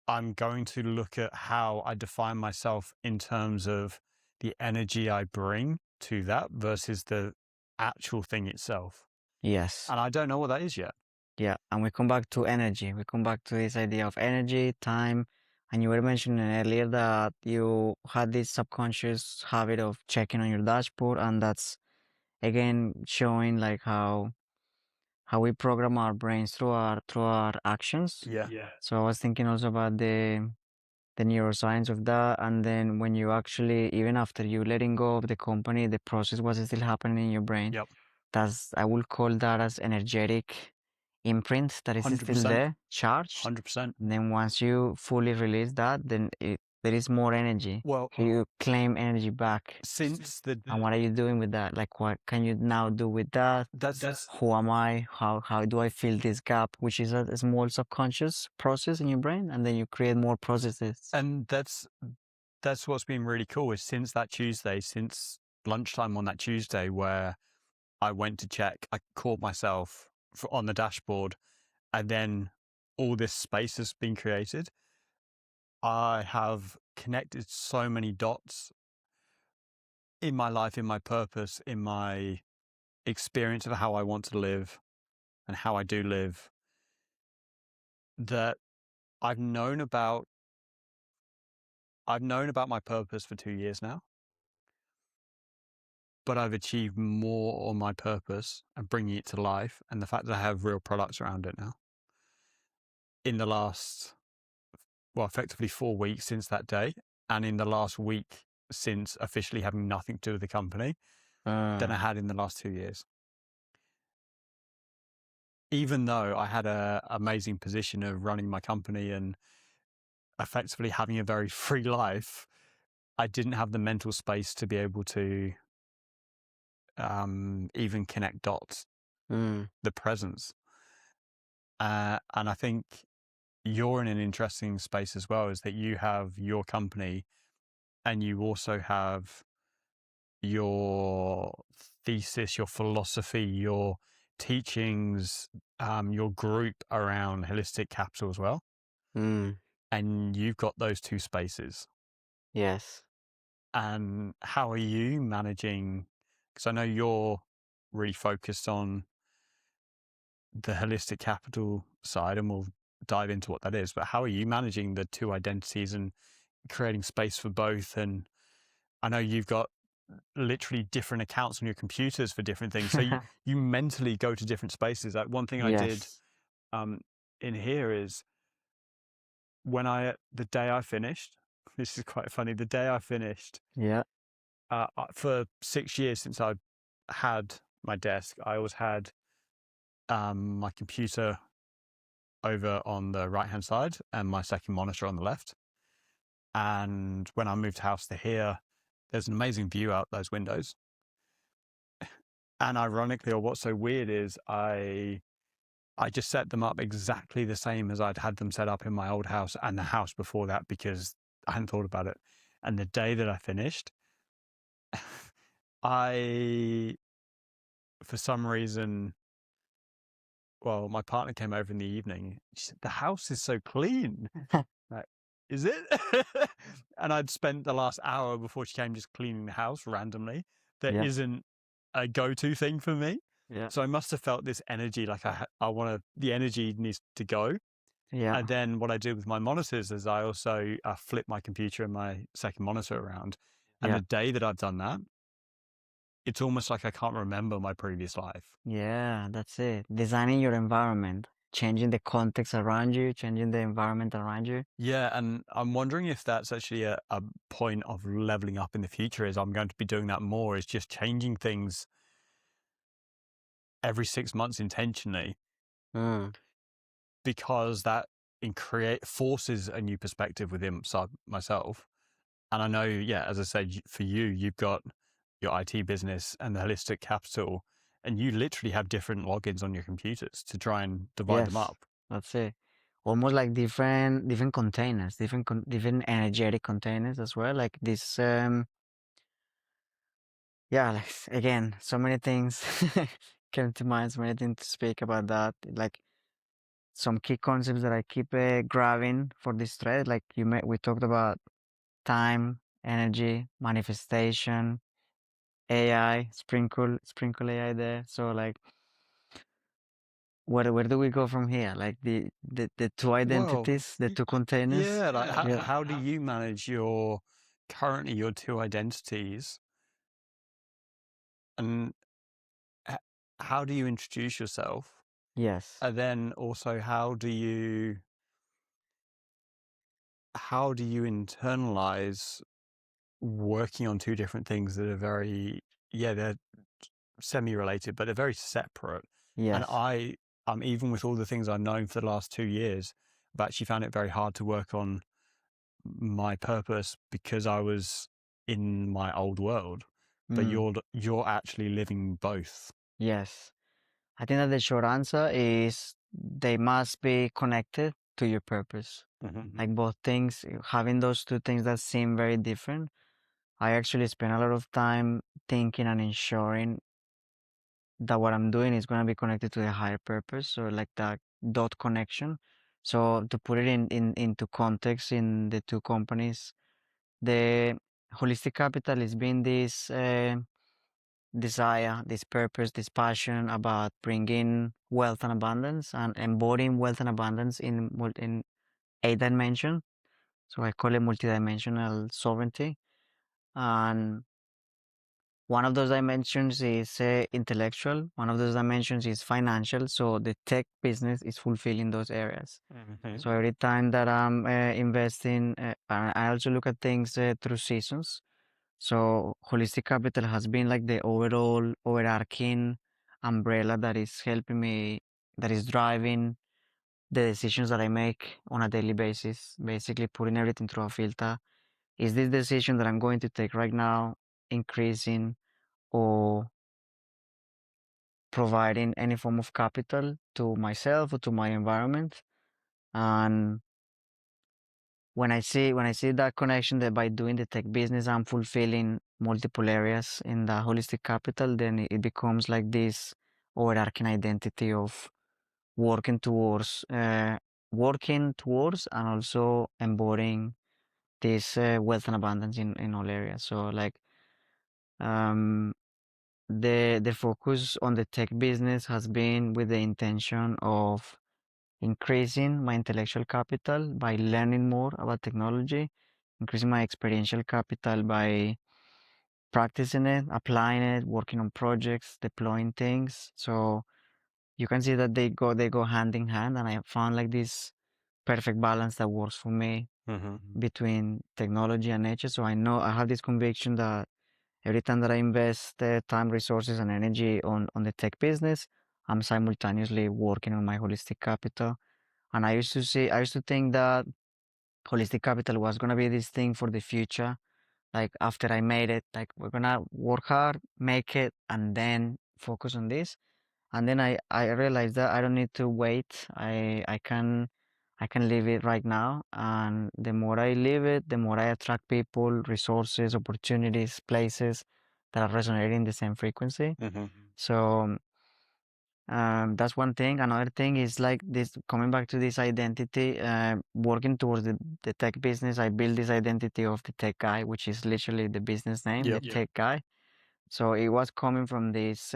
I'm going to look at how I define myself in terms of the energy I bring to that versus the actual thing itself. Yes. And I don't know what that is yet. Yeah. And we come back to energy. We come back to this idea of energy, time. And you were mentioning earlier that you had this subconscious habit of checking on your dashboard, and that's again showing like how we program our brains through our actions. Yeah. So I was thinking also about the neuroscience of that, and then when you actually, even after you letting go of the company, the process was still happening in your brain. Yep. That's, I will call that as energetic imprint that is still 100%. there, charged. 100%. And then once you fully release that, then there is more energy. Well, You claim energy back. And what are you doing with that? Like, what can you now do with that? Who am I? How do I fill this gap? Which is a small subconscious process in your brain, and then you create more processes. And that's what's been really cool is since lunchtime on that Tuesday where I went to check, I caught myself on the dashboard, and then all this space has been created. I have connected so many dots in my life, in my purpose, in my experience of how I want to live and how I do live, that I've known about my purpose for 2 years now, but I've achieved more on my purpose and bringing it to life, and the fact that I have real products around it now in the last, effectively 4 weeks since that day, and in the last week since officially having nothing to do with the company than I had in the last 2 years. Even though I had an amazing position of running my company and effectively having a very free life, I didn't have the mental space to be able to even connect dots, the presence. And I think you're in an interesting space as well, is that you have your company and you also have your thesis, your philosophy, your teachings, your group around holistic capital as well. And you've got those two spaces. Yes. And how are you managing? Because I know you're really focused on the holistic capital side, and we'll dive into what that is. But how are you managing the two identities and creating space for both? And I know you've got literally different accounts on your computers for different things. So you mentally go to different spaces. Like one thing I did in here is the day I finished, this is quite funny, the day I finished, for 6 years since I had my desk, I always had my computer over on the right-hand side and my second monitor on the left. And when I moved house to here, there's an amazing view out those windows. And ironically, or what's so weird is I I just set them up exactly the same as I'd had them set up in my old house and the house before that because I hadn't thought about it. And the day that I finished, I, for some reason, well, my partner came over in the evening. She said, "The house is so clean." Like, is it? And I'd spent the last hour before she came just cleaning the house randomly. That Yeah. isn't a go-to thing for me. Yeah. So I must have felt this energy, like I want to, the energy needs to go. Yeah. And then what I do with my monitors is I also flip my computer and my second monitor around. And Yeah. the day that I've done that, it's almost like I can't remember my previous life. Yeah, that's it. Designing your environment, changing the context around you, changing the environment around you. Yeah, and I'm wondering if that's actually a point of leveling up in the future, is I'm going to be doing that more, is just changing things every 6 months intentionally, Mm. because that forces a new perspective within myself. And I know, yeah, as I said, for you, you've got your IT business and the holistic capital, and you literally have different logins on your computers to try and divide them Yes, up. that's it. Almost like different containers, different energetic containers as well. Like this, yeah, like again, so many things came to mind, so many things to speak about that. Like some key concepts that I keep grabbing for this thread. Like we talked about time, energy, manifestation, AI, sprinkle AI there. So like, where do we go from here? Like the two Well, identities, the two containers. yeah, like Yeah. how do you manage currently your two identities, and h- how do you introduce yourself? Yes. And then also, how do you internalize working on two different things that are very, yeah, they're semi-related, but they're very separate. And Yes. even with all the things I've known for the last 2 years, I've actually found it very hard to work on my purpose because I was in my old world. But Mm. you're actually living both. Yes. I think that the short answer is they must be connected to your purpose. Like both things, having those two things that seem very different. I actually spend a lot of time thinking and ensuring that what I'm doing is going to be connected to the higher purpose. So like that dot connection. So to put it into context in the two companies, the holistic capital has been this desire, this purpose, this passion about bringing wealth and abundance and embodying wealth and abundance in a dimension. So I call it multidimensional sovereignty. And one of those dimensions is intellectual. One of those dimensions is financial. So the tech business is fulfilling those areas. So every time that I'm investing, I also look at things through seasons. So holistic capital has been like the overall overarching umbrella that is helping me, that is driving the decisions that I make on a daily basis, basically putting everything through a filter. Is this decision that I'm going to take right now increasing or providing any form of capital to myself or to my environment? And when I see that connection, that by doing the tech business I'm fulfilling multiple areas in the holistic capital, then it becomes like this overarching identity of working towards and also embodying this wealth and abundance in all areas. So like um the focus on the tech business has been with the intention of increasing my intellectual capital by learning more about technology, increasing my experiential capital by practicing it, applying it, working on projects, deploying things. So you can see that they go hand in hand, and I found like this perfect balance that works for me between technology and nature. So I know I have this conviction that every time that I invest time, resources, and energy on the tech business, I'm simultaneously working on my holistic capital. And I used to think that holistic capital was gonna be this thing for the future. Like after I made it, like we're gonna work hard, make it, and then focus on this. And then I realized that I don't need to wait. I can live it right now. And the more I live it, the more I attract people, resources, opportunities, places that are resonating the same frequency. So that's one thing. Another thing is like this, coming back to this identity, working towards the tech business. I built this identity of the tech guy, which is literally the business name, the Yep. tech guy. So it was coming from this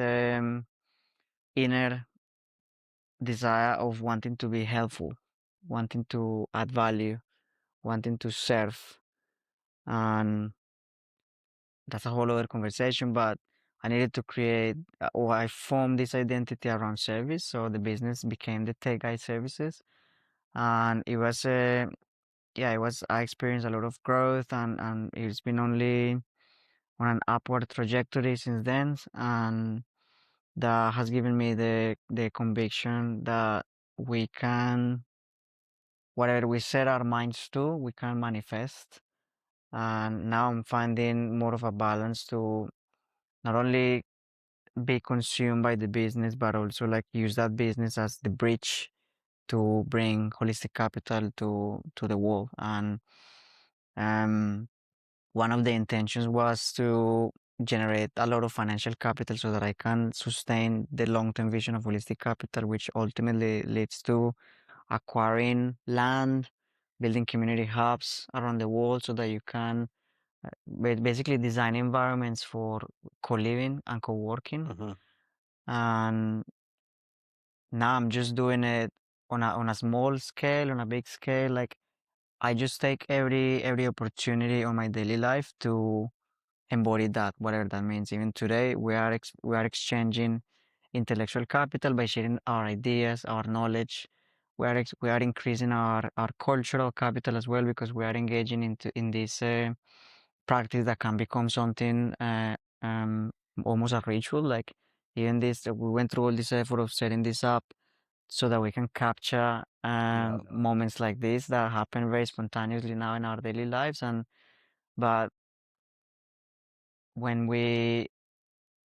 inner desire of wanting to be helpful, wanting to add value, wanting to serve. And that's a whole other conversation, but I needed to create, or I formed this identity around service. So the business became the Tech Guide Services. And it was, yeah, I experienced a lot of growth, and it's been only on an upward trajectory since then. And that has given me the conviction that we can, whatever we set our minds to, we can manifest. And now I'm finding more of a balance to not only be consumed by the business, but also like use that business as the bridge to bring holistic capital to the world. And um, one of the intentions was to generate a lot of financial capital so that I can sustain the long-term vision of holistic capital, which ultimately leads to acquiring land, building community hubs around the world so that you can basically design environments for co-living and co-working. And now I'm just doing it on a small scale, on a big scale. Like I just take every opportunity on my daily life to embody that, whatever that means. Even today, we are exchanging intellectual capital by sharing our ideas, our knowledge. We are increasing our cultural capital as well because we are engaging in this practice that can become something um, almost a ritual. Like even this, we went through all this effort of setting this up so that we can capture moments like this that happen very spontaneously now in our daily lives. And but when we,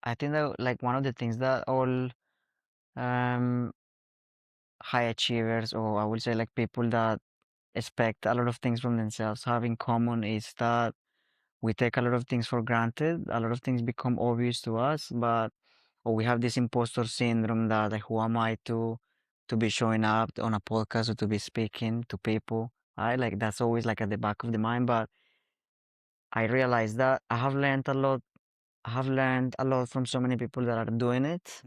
I think that like one of the things that all um, high achievers, or I would say like people that expect a lot of things from themselves, have in common is that we take a lot of things for granted. A lot of things become obvious to us, but or we have this imposter syndrome that like, who am I to be showing up on a podcast or to be speaking to people? Right, like that's always like at the back of the mind. But I realized that I have learned a lot. I have learned a lot from so many people that are doing it.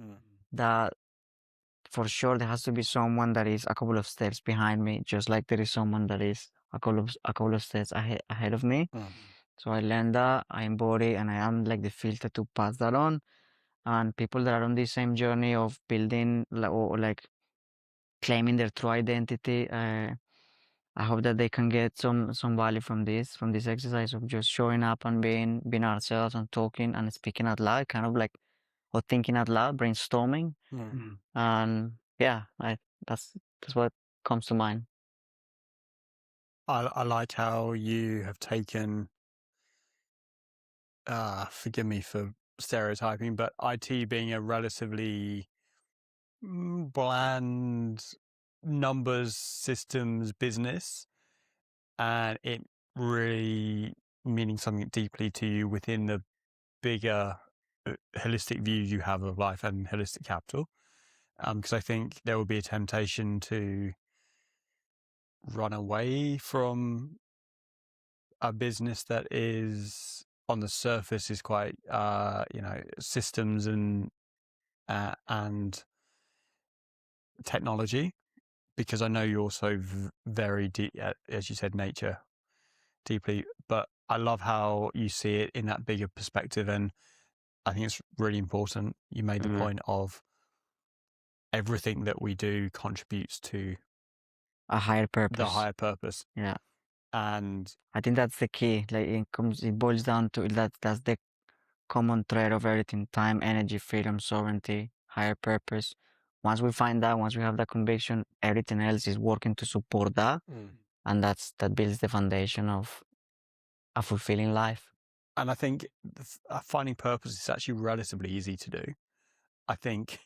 That for sure there has to be someone that is a couple of steps behind me, just like there is someone that is a couple of steps ahead of me. So I learned that, I embody, and I am like the filter to pass that on. And people that are on the same journey of building or like claiming their true identity, I hope that they can get some value from this exercise of just showing up and being ourselves and talking and speaking out loud, kind of like or thinking out loud, brainstorming. And yeah, that's what comes to mind. I like how you have taken, forgive me for stereotyping, but IT being a relatively bland numbers systems business, and it really meaning something deeply to you within the bigger holistic view you have of life and holistic capital. Because I think there will be a temptation to run away from a business that is on the surface is quite systems and technology, because I know you're also very deep, as you said, nature deeply, but I love how you see it in that bigger perspective. And I think it's really important you made the point of everything that we do contributes to A higher the purpose. higher purpose. Yeah. And I think that's the key. Like it boils down to that's the common thread of everything: time, energy, freedom, sovereignty, higher purpose. Once we find that, once we have that conviction, everything else is working to support that. And that builds the foundation of a fulfilling life. I think finding purpose is actually relatively easy to do. I think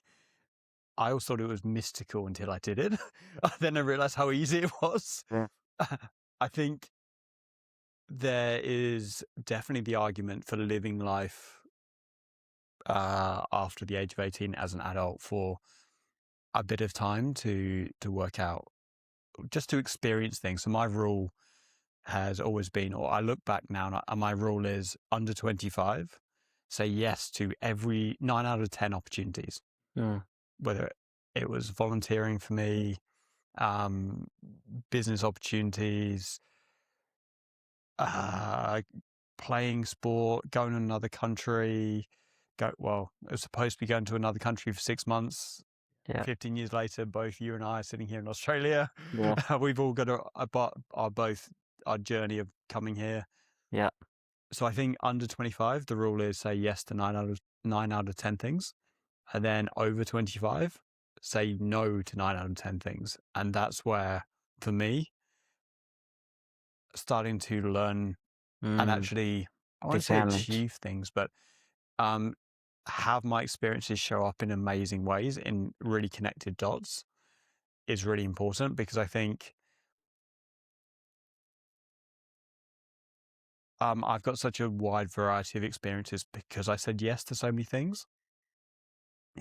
I always thought it was mystical until I did it. Then I realized how easy it was. Yeah. I think there is definitely the argument for living life after the age of 18 as an adult for a bit of time to work out, just to experience things. So my rule has always been, or I look back now, and my rule is under 25, say yes to every 9 out of 10 opportunities, whether it was volunteering for me, business opportunities, playing sport, going to another country. It was supposed to be going to another country for 6 months. Yeah. 15 years later, both you and I are sitting here in Australia. Yeah. We've all got our journey of coming here. Yeah. So I think under 25, the rule is say yes to 9 out of 10 things. And then over 25, say no to 9 out of 10 things. And that's where, for me, starting to learn and actually, I won't say Discernment. achieve things, but have my experiences show up in amazing ways in really connected dots is really important, because I think I've got such a wide variety of experiences because I said yes to so many things.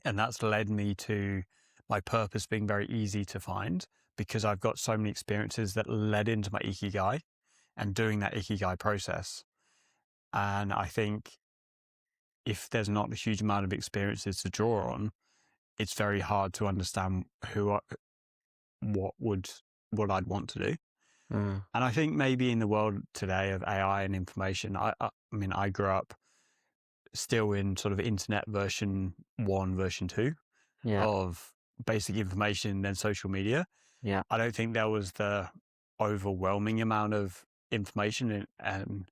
And that's led me to my purpose being very easy to find, because I've got so many experiences that led into my ikigai and doing that ikigai process. And I think if there's not a huge amount of experiences to draw on, it's very hard to understand what I'd want to do. And I think maybe in the world today of AI and information, I mean, I grew up still in sort of internet version 1, version 2 of basic information, then social media. Yeah. I don't think there was the overwhelming amount of information and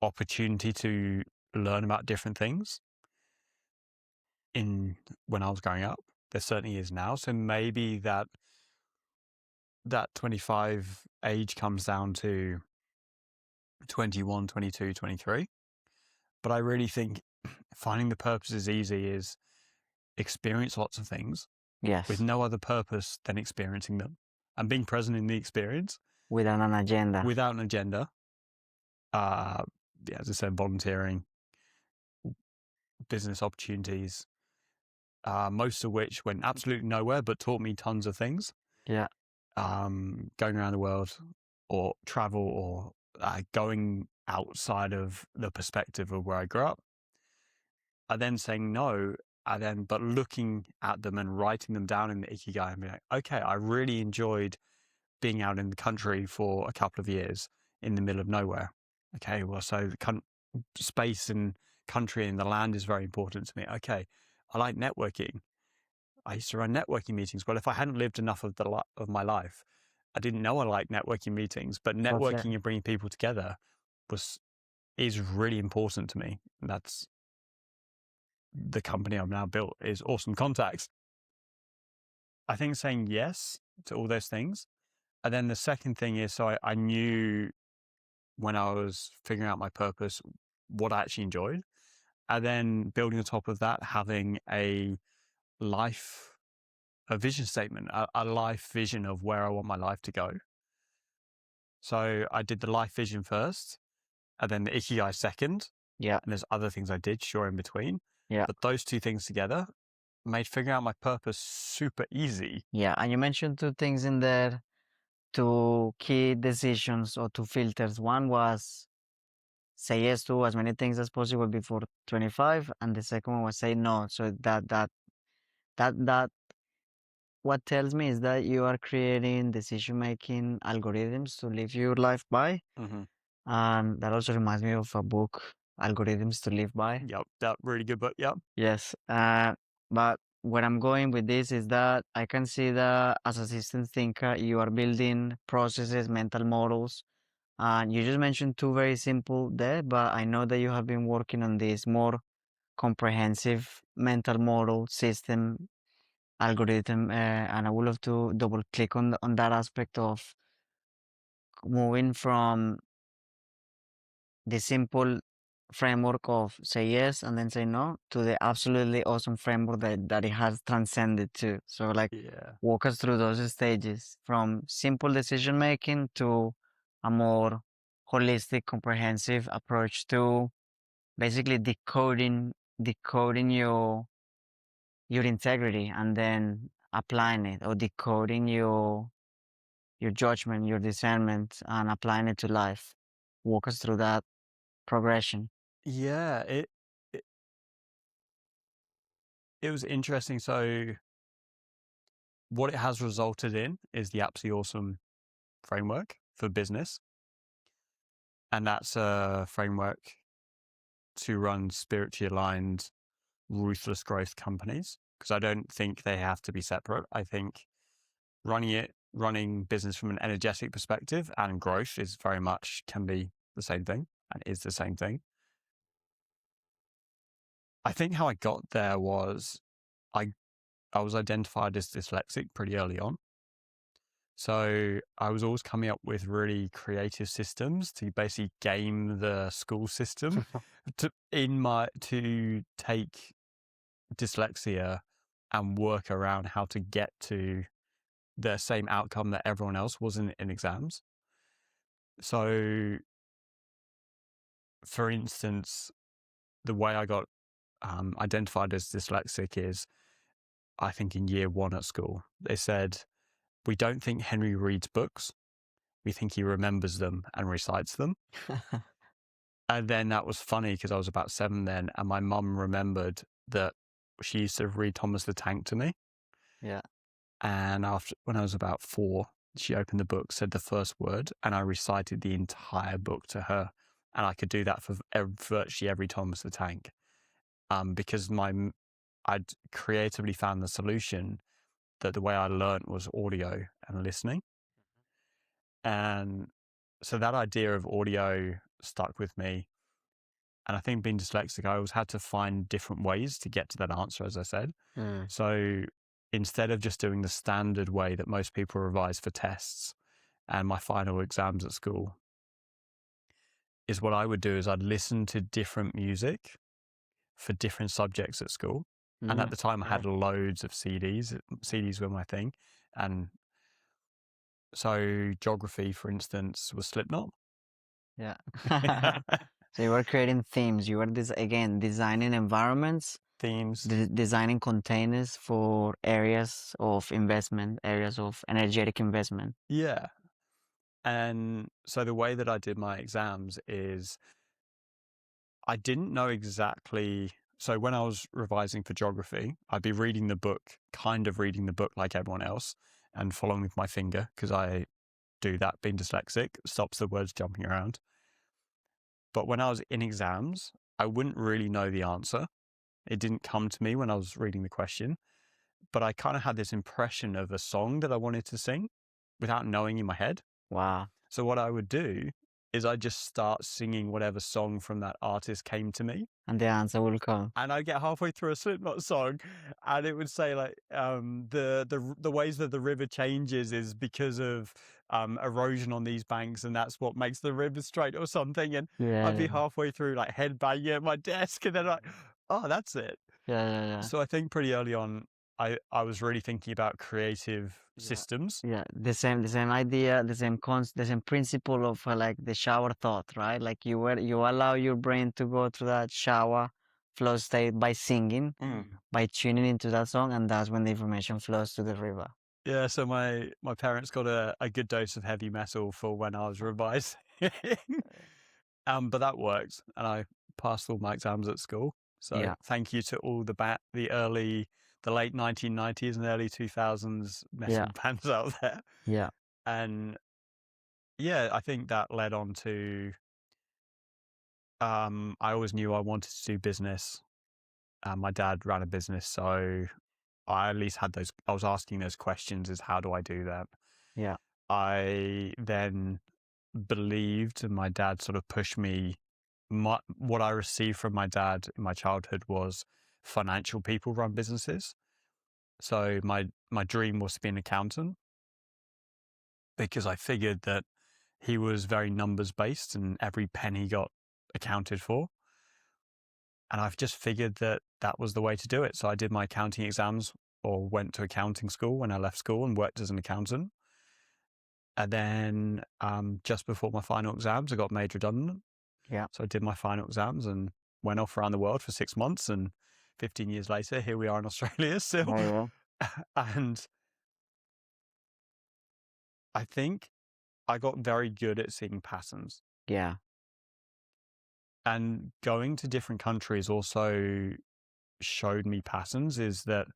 opportunity to learn about different things when I was growing up. There certainly is now. So maybe that 25 age comes down to 21, 22, 23. But I really think finding the purpose is easy, is experience lots of things with no other purpose than experiencing them and being present in the experience Without an agenda. without an agenda. As I said, volunteering, business opportunities, most of which went absolutely nowhere, but taught me tons of things. Yeah. Going around the world or travel or going outside of the perspective of where I grew up. And then saying no, but looking at them and writing them down in the ikigai and being like, okay, I really enjoyed being out in the country for a couple of years in the middle of nowhere. Okay, well, so the space and country and the land is very important to me. Okay, I like networking. I used to run networking meetings. Well, if I hadn't lived enough of my life, I didn't know I liked networking meetings, but networking and bringing people together is really important to me. And that's the company I've now built, is Awesome Contacts. I think saying yes to all those things. And then the second thing is, so I knew when I was figuring out my purpose, what I actually enjoyed. And then building on top of that, having a vision statement, a life vision of where I want my life to go. So I did the life vision first, and then the ikigai second. Yeah. And there's other things I did, sure, in between. Yeah. But those two things together made figuring out my purpose super easy. Yeah. And you mentioned two things in there, two key decisions or two filters. One was say yes to as many things as possible before 25, and the second one was say no. So that what tells me is that you are creating decision-making algorithms to live your life by. And that also reminds me of a book, Algorithms to Live By. Yep, that really good book. Yep. Yes. But where I'm going with this is that I can see that as a systems thinker, you are building processes, mental models. And you just mentioned two very simple there, but I know that you have been working on this more comprehensive mental model system algorithm, and I would love to double click on that aspect of moving from the simple framework of say yes and then say no to the absolutely awesome framework that it has transcended to. So like Yeah. walk us through those stages from simple decision making to a more holistic, comprehensive approach to basically decoding your integrity and then applying it, or decoding your judgment, your discernment, and applying it to life. Walk us through that progression. Yeah, it, it was interesting. So what it has resulted in is the absolutely awesome framework for business. And that's a framework to run spiritually aligned, ruthless growth companies, because I don't think they have to be separate. I think running business from an energetic perspective and growth is very much can be the same thing and is the same thing. I think how I got there was I was identified as dyslexic pretty early on. So I was always coming up with really creative systems to basically game the school system to take dyslexia and work around how to get to the same outcome that everyone else was in exams. So, for instance, the way I got identified as dyslexic is, I think in year 1 at school, they said, we don't think Henry reads books. We think he remembers them and recites them. And then that was funny because I was about 7 then, and my mum remembered that she used to read Thomas the Tank to me. Yeah. And when I was about 4, she opened the book, said the first word, and I recited the entire book to her. And I could do that for virtually every Thomas the Tank, because I'd creatively found the solution that the way I learned was audio and listening. And so that idea of audio stuck with me. And I think being dyslexic, I always had to find different ways to get to that answer, as I said. So instead of just doing the standard way that most people revise for tests and my final exams at school, is what I would do is I'd listen to different music for different subjects at school. And at the time I had loads of CDs. CDs were my thing. And so geography, for instance, was Slipknot. Yeah. So you were creating themes. You were designing environments, Themes. designing containers for areas of investment, areas of energetic investment. Yeah. And so the way that I did my exams is I didn't know exactly. So when I was revising for geography, I'd be reading the book, kind of reading the book like everyone else and following with my finger because I do that being dyslexic, stops the words jumping around. But when I was in exams, I wouldn't really know the answer. It didn't come to me when I was reading the question, but I kind of had this impression of a song that I wanted to sing without knowing in my head. Wow. So what I would do is I'd just start singing whatever song from that artist came to me. And the answer will come. And I'd get halfway through a Slipknot song and it would say like, the ways that the river changes is because of erosion on these banks, and that's what makes the river straight or something. And I'd be halfway through like head banging at my desk and then like, oh, that's it. Yeah. So I think pretty early on, I was really thinking about creative systems. Yeah, the same idea, the same principle of like the shower thought, right? Like you allow your brain to go through that shower flow state by singing, by tuning into that song, and that's when the information flows to the river. Yeah, so my parents got a good dose of heavy metal for when I was revising. But that worked, and I passed all my exams at school. So thank you to all the late 1990s and early 2000s metal bands out there. Yeah. And yeah, I think that led on to, I always knew I wanted to do business. My dad ran a business, so I at least had I was asking those questions, is how do I do that? Yeah. I then believed, and my dad sort of pushed me. What I received from my dad in my childhood was financial people run businesses. So my dream was to be an accountant because I figured that he was very numbers based and every penny got accounted for. And I've just figured that that was the way to do it. So I did my accounting exams or went to accounting school when I left school and worked as an accountant. And then just before my final exams, I got made redundant. Yeah. So I did my final exams and went off around the world for 6 months. And 15 years later, here we are in Australia still. Yeah. And I think I got very good at seeing patterns. Yeah. And going to different countries also showed me patterns, is that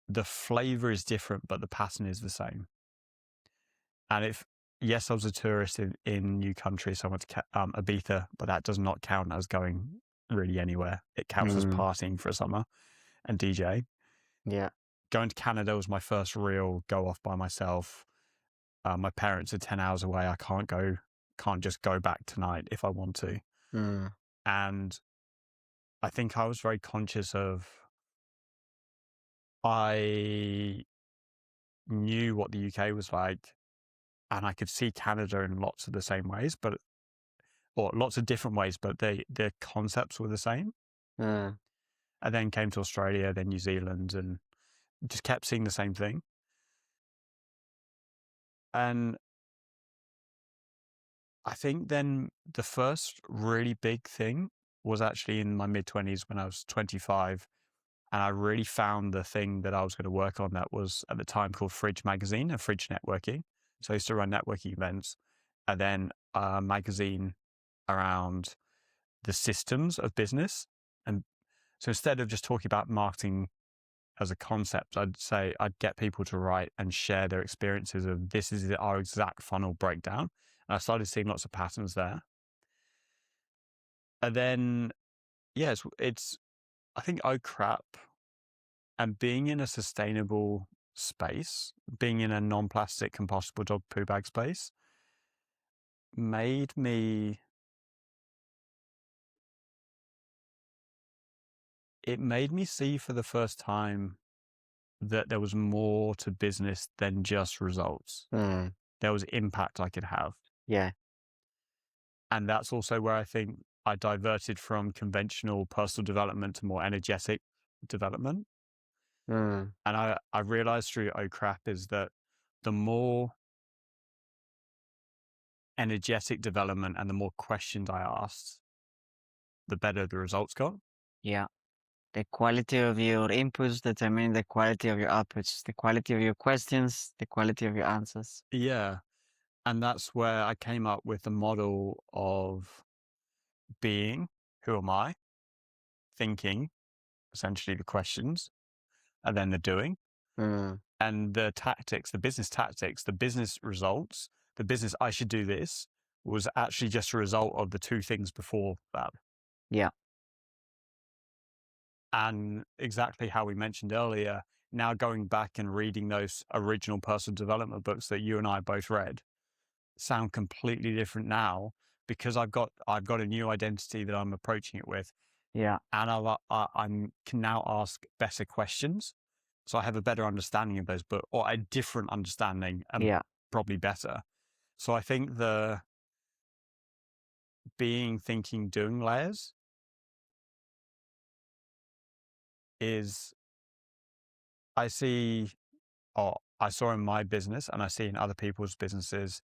the flavor is different, but the pattern is the same. And yes, I was a tourist in new countries. So I went to Ibiza, but that does not count as going really anywhere. It counts as partying for a summer and DJ. Yeah. Going to Canada was my first real go off by myself. My parents are 10 hours away. I can't just go back tonight if I want to. And I think I was very conscious of, I knew what the UK was like, and I could see Canada in lots of the same ways, or lots of different ways, but the concepts were the same. I then came to Australia, then New Zealand, and just kept seeing the same thing. And I think then the first really big thing was actually in my mid-20s when I was 25. And I really found the thing that I was going to work on that was at the time called Fridge Magazine and Fridge Networking. So I used to run networking events, and then a magazine around the systems of business. And so instead of just talking about marketing as a concept, I'd get people to write and share their experiences of, this is our exact funnel breakdown. And I started seeing lots of patterns there. And then, yes, I think, oh crap. And being in a sustainable space, being in a non-plastic compostable dog poo bag space, made me see for the first time that there was more to business than just results. There was impact I could have. Yeah. And that's also where I think I diverted from conventional personal development to more energetic development. And I realized through oh crap is that the more energetic development and the more questions I asked, the better the results got. Yeah. The quality of your inputs determine the quality of your outputs, the quality of your questions, the quality of your answers. Yeah. And that's where I came up with the model of being, who am I? Thinking, essentially the questions, and then the doing. And the tactics, the business results, the business I should do this was actually just a result of the two things before that. Yeah. And exactly how we mentioned earlier, now going back and reading those original personal development books that you and I both read sound completely different now, because I've got a new identity that I'm approaching it with. Yeah. And I can now ask better questions. So I have a better understanding of those books, or a different understanding, and probably better. So I think the being, thinking, doing layers is, I saw in my business and I see in other people's businesses,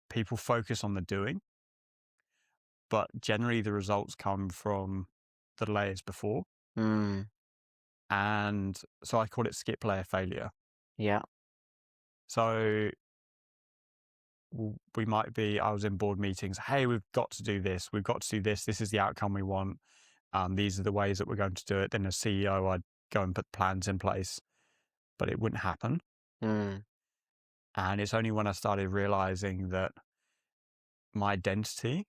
people focus on the doing, but generally the results come from the layers before. And so I call it skip layer failure. Yeah. So I was in board meetings. Hey, we've got to do this. We've got to do this. This is the outcome we want. These are the ways that we're going to do it. Then as CEO, I'd go and put plans in place, but it wouldn't happen. And it's only when I started realizing that my identity.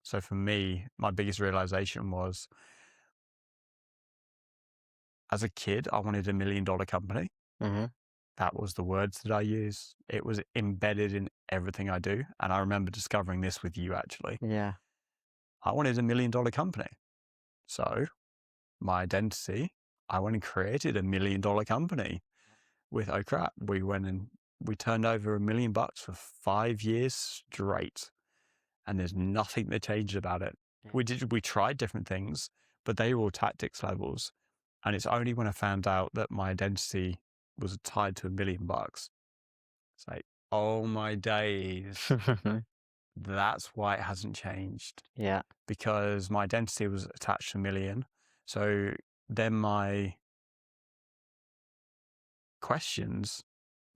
So for me, my biggest realization was, as a kid, I wanted $1 million company. That was the words that I used. It was embedded in everything I do. And I remember discovering this with you, actually. Yeah. I wanted $1 million company. So my identity, I went and created $1 million company with, oh crap, we went and we turned over $1 million for 5 years straight. And there's nothing that changed about it. We tried different things, but they were all tactics levels. And it's only when I found out that my identity was tied to $1 million. It's like, oh my days. That's why it hasn't changed. Yeah. Because my identity was attached to $1 million. So then my questions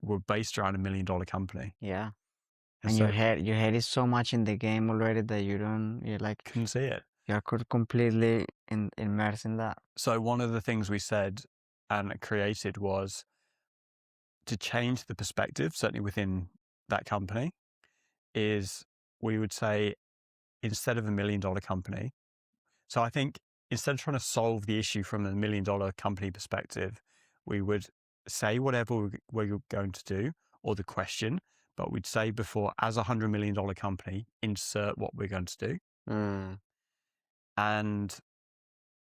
were based around $1 million company. Yeah. And And so your head is so much in the game already that you're like, couldn't see it. you're completely immersed in that. So one of the things we said and created was to change the perspective, certainly within that company, is we would say instead of $1 million company. So I think instead of trying to solve the issue from the $1 million company perspective, we would say whatever we're going to do or the question, but we'd say before, as $100 million company, insert what we're going to do. And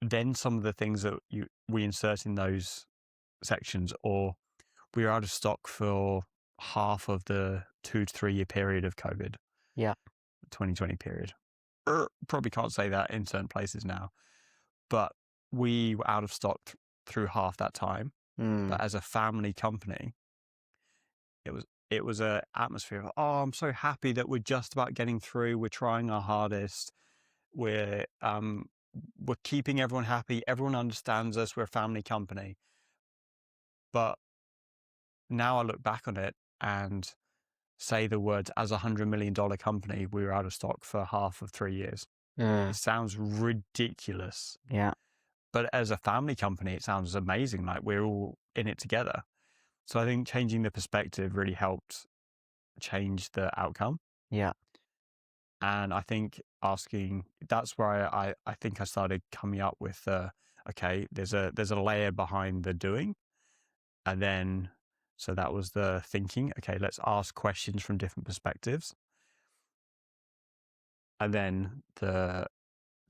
then some of the things that we insert in those sections, or we were out of stock for half of the 2 to 3 year period of COVID. Yeah. 2020 period. Probably can't say that in certain places now, but we were out of stock through half that time. But as a family company, it was a atmosphere of, oh, I'm so happy that we're just about getting through. We're trying our hardest. We're keeping everyone happy. Everyone understands us. We're a family company. But now I look back on it and say the words, as $100 million company, we were out of stock for half of 3 years. It sounds ridiculous. Yeah. But as a family company, it sounds amazing. Like we're all in it together. So I think changing the perspective really helped change the outcome. Yeah. And I think that's where I think I started coming up with, okay, there's a layer behind the doing. And then, so that was the thinking, okay, let's ask questions from different perspectives. And then the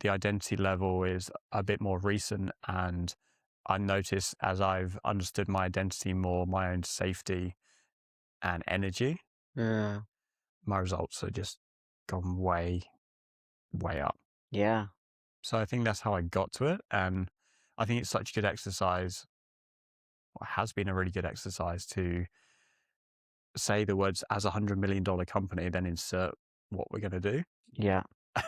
identity level is a bit more recent. And I notice as I've understood my identity more, my own safety and energy, my results are just gone way, way up. Yeah. So I think that's how I got to it. And I think it's such a good exercise, or has been a really good exercise, to say the words as $100 million company, then insert what we're going to do. Yeah.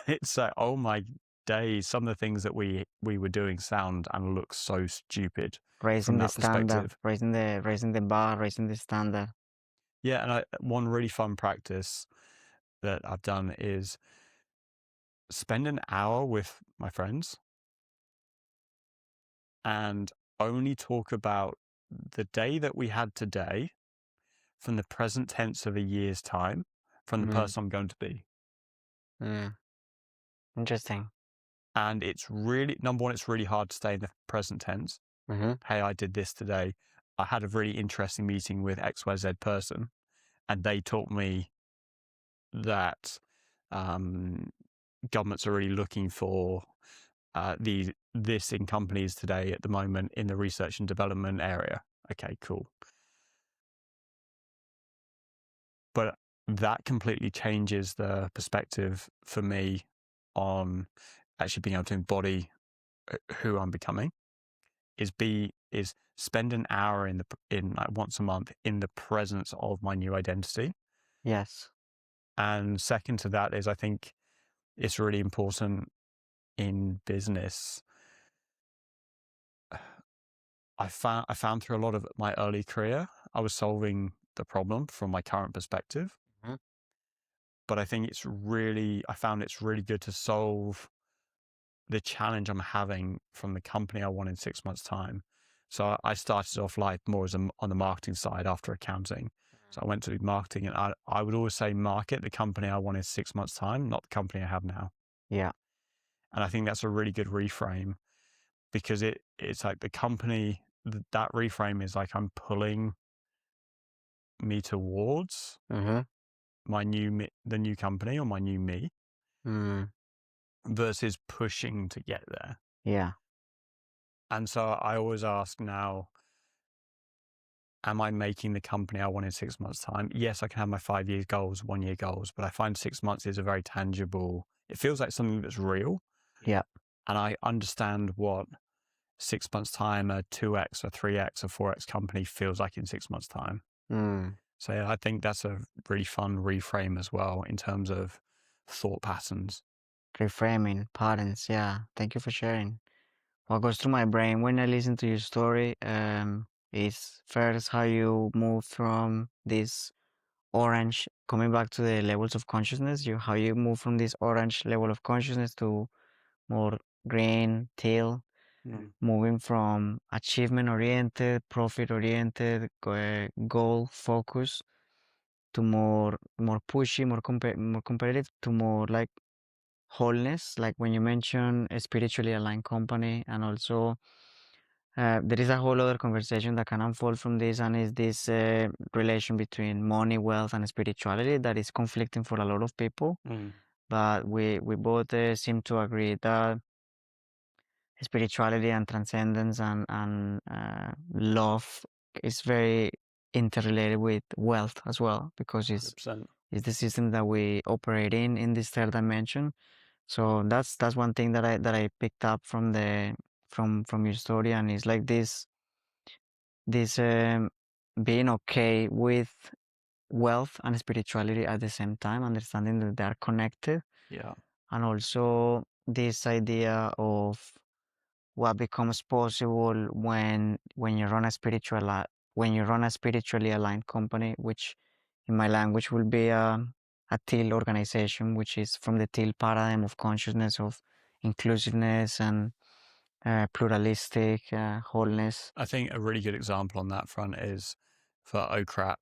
It's like, oh my days, some of the things that we were doing sound and look so stupid from that perspective. Raising the bar, raising the standard. Yeah, and one really fun practice that I've done is spend an hour with my friends and only talk about the day that we had today from the present tense of a year's time, from the person I'm going to be. Interesting. And it's really, number one, it's really hard to stay in the present tense. Hey, I did this today. I had a really interesting meeting with XYZ person, and they taught me that governments are really looking for this in companies today at the moment in the research and development area. Okay, cool. But that completely changes the perspective for me on actually being able to embody who I'm becoming. Is spend an hour in like once a month in the presence of my new identity. Yes. And second to that is, I think it's really important in business. I found through a lot of my early career, I was solving the problem from my current perspective. But I think I found it's really good to solve the challenge I'm having from the company I want in 6 months' time. So I started off life more as on the marketing side after accounting. So I went to marketing, and I would always say market the company I want in 6 months' time, not the company I have now. Yeah. And I think that's a really good reframe, because it's like the company, that reframe is like I'm pulling me towards the new company or my new me, versus pushing to get there. Yeah. And so I always ask now, am I making the company I want in 6 months' time? Yes, I can have my 5 year goals, 1 year goals, but I find 6 months is a very tangible It feels like something that's real. Yeah. And I understand what 6 months' time, a 2x, a 3x, a 4x company feels like in 6 months' time. So yeah, I think that's a really fun reframe as well in terms of thought patterns. Reframing patterns. Yeah. Thank you for sharing. What goes through my brain when I listen to your story is first how you move from this orange, coming back to the levels of consciousness, how you move from this orange level of consciousness to more green, teal, moving from achievement oriented, profit oriented, goal focus to more pushy, more competitive, to more like wholeness, like when you mention a spiritually aligned company. And also there is a whole other conversation that can unfold from this, and is this relation between money, wealth, and spirituality that is conflicting for a lot of people. But we both seem to agree that spirituality and transcendence and love is very interrelated with wealth as well, because it's 100%. the system that we operate in this third dimension. So that's one thing that I picked up from your story, and it's like this being okay with wealth and spirituality at the same time, understanding that they are connected. Yeah. And also this idea of what becomes possible when you run a when you run a spiritually aligned company, which in my language will be a teal organization, which is from the teal paradigm of consciousness, of inclusiveness and pluralistic wholeness. I think a really good example on that front is for Oh Crap,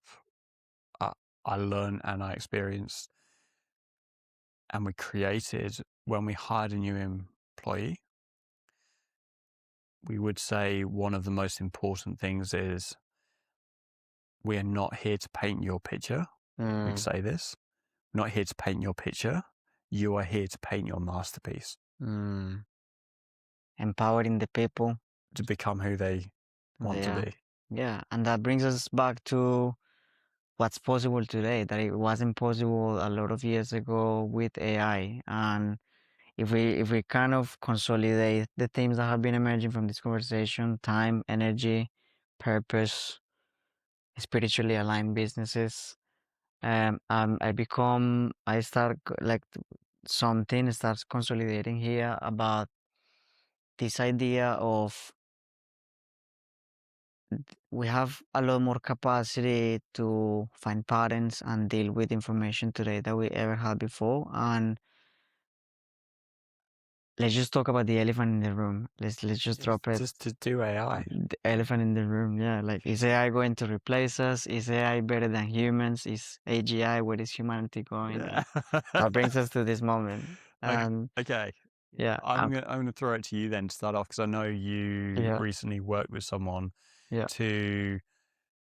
I learned and I experienced and we created when we hired a new employee. We would say one of the most important things is we are not here to paint your picture. We'd say this. We're not here to paint your picture. You are here to paint your masterpiece. Empowering the people to become who they want to be. Yeah, and that brings us back to what's possible today, that it wasn't possible a lot of years ago with AI. And if we kind of consolidate the themes that have been emerging from this conversation: time, energy, purpose, spiritually aligned businesses, I start like something starts consolidating here about this idea of we have a lot more capacity to find patterns and deal with information today than we ever had before. And let's just talk about the elephant in the room. Let's just drop it. Just to do AI. The elephant in the room. Yeah, like, is AI going to replace us? Is AI better than humans? Is AGI, where is humanity going? Yeah. That brings us to this moment. Okay. Yeah, I'm gonna throw it to you then to start off, because I know you recently worked with someone to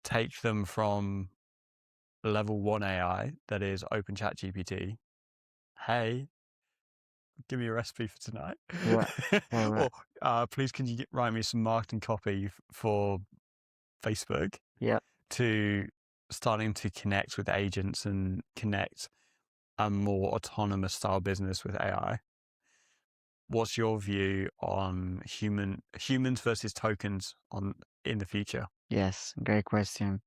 take them from level 1 AI, that is Open Chat GPT. Hey, give me a recipe for tonight. Yeah. Or please can you write me some marketing copy for Facebook? Yeah. To starting to connect with agents and connect a more autonomous style business with AI. What's your view on humans versus tokens in the future? Yes, great question.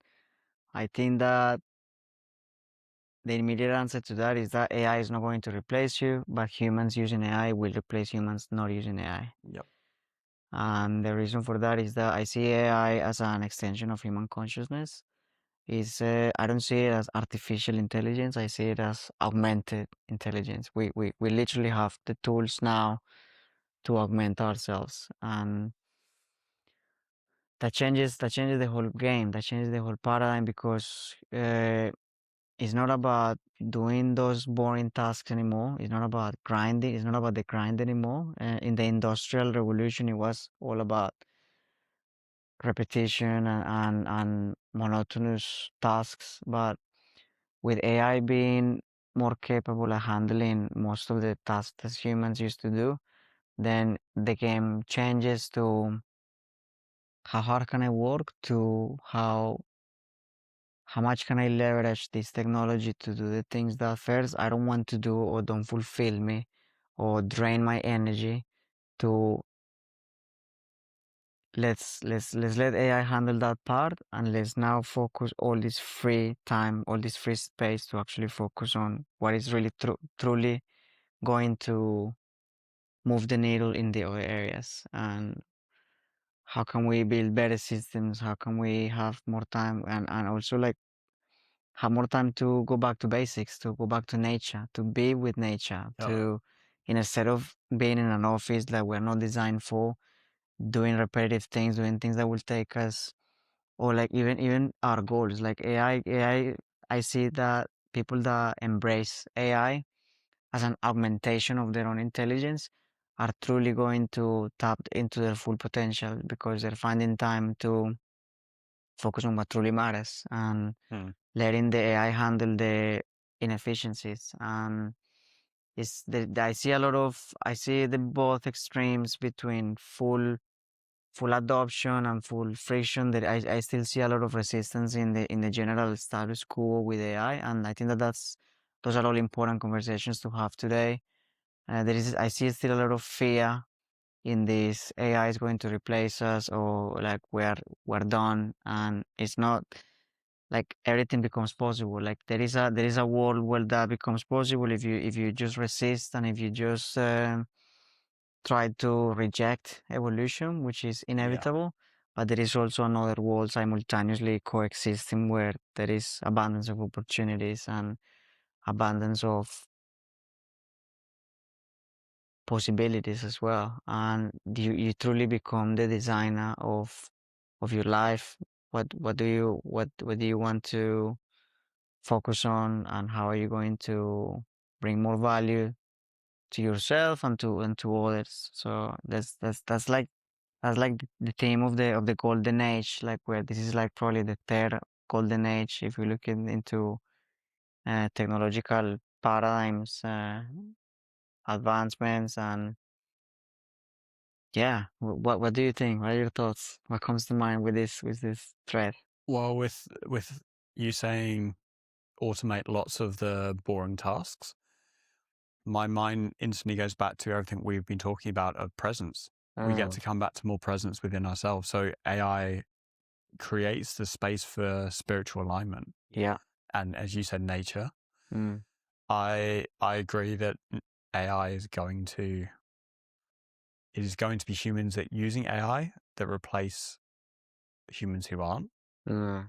I think that the immediate answer to that is that AI is not going to replace you, but humans using AI will replace humans not using AI. Yep. And the reason for that is that I see AI as an extension of human consciousness. I don't see it as artificial intelligence. I see it as augmented intelligence. We literally have the tools now to augment ourselves, and that changes the whole game. That changes the whole paradigm, because it's not about doing those boring tasks anymore. It's not about grinding. It's not about the grind anymore. In the industrial revolution, it was all about repetition and monotonous tasks. But with AI being more capable of handling most of the tasks that humans used to do, then the game changes to how hard can I work, to how much can I leverage this technology to do the things that first I don't want to do or don't fulfill me. or drain my energy to let's let AI handle that part, and let's now focus all this free time, all this free space to actually focus on what is really truly going to move the needle in the other areas. And how can we build better systems? How can we have more time, and also like have more time to go back to basics, to go back to nature, to be with nature, Yeah. to instead of being in an office that we're not designed for, doing repetitive things, doing things that will take us, or like even our goals, like I see that people that embrace AI as an augmentation of their own intelligence are truly going to tap into their full potential because they're finding time to focus on what truly matters and Mm. letting the AI handle the inefficiencies. And I see a lot of I see the both extremes between full adoption and full friction. That I still see a lot of resistance in the general status quo with AI, and I think that those are all important conversations to have today. I see still a lot of fear in this AI is going to replace us, or like we're done, and it's not like everything becomes possible. Like there is a world where that becomes possible if you just resist and if you just try to reject evolution, which is Yeah. inevitable. But there is also another world simultaneously coexisting where there is abundance of opportunities and abundance of possibilities as well. And you truly become the designer of your life. What do you want to focus on, and how are you going to bring more value to yourself and to others? So that's like the theme of the golden age, like where this is like probably the third golden age if we look into technological paradigms, advancements, and yeah. What do you think? What are your thoughts? What comes to mind with this thread? Well, with you saying automate lots of the boring tasks, my mind instantly goes back to everything we've been talking about of presence. We get to come back to more presence within ourselves. So AI creates the space for spiritual alignment. Yeah. And as you said, nature. Mm. I agree that AI is going to be humans that using AI that replace humans who aren't. Mm.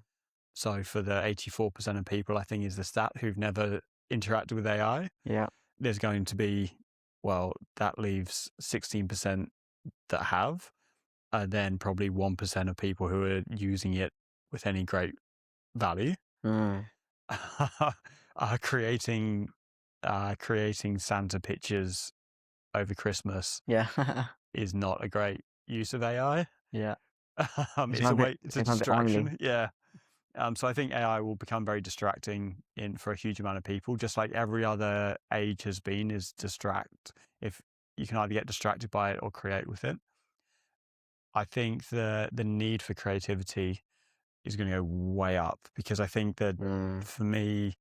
So for the 84% of people, I think is the stat who've never interacted with AI, Yeah. there's going to be, well, that leaves 16% that have, and then probably 1% of people who are using it with any great value Mm. are creating Santa pictures over Christmas Yeah. is not a great use of AI. Yeah. It's a It's not the only. distraction. Yeah. So I think AI will become very distracting for a huge amount of people, just like every other age has been, is distract. If you can either get distracted by it or create with it. I think the need for creativity is going to go way up, because I think that Mm. for me,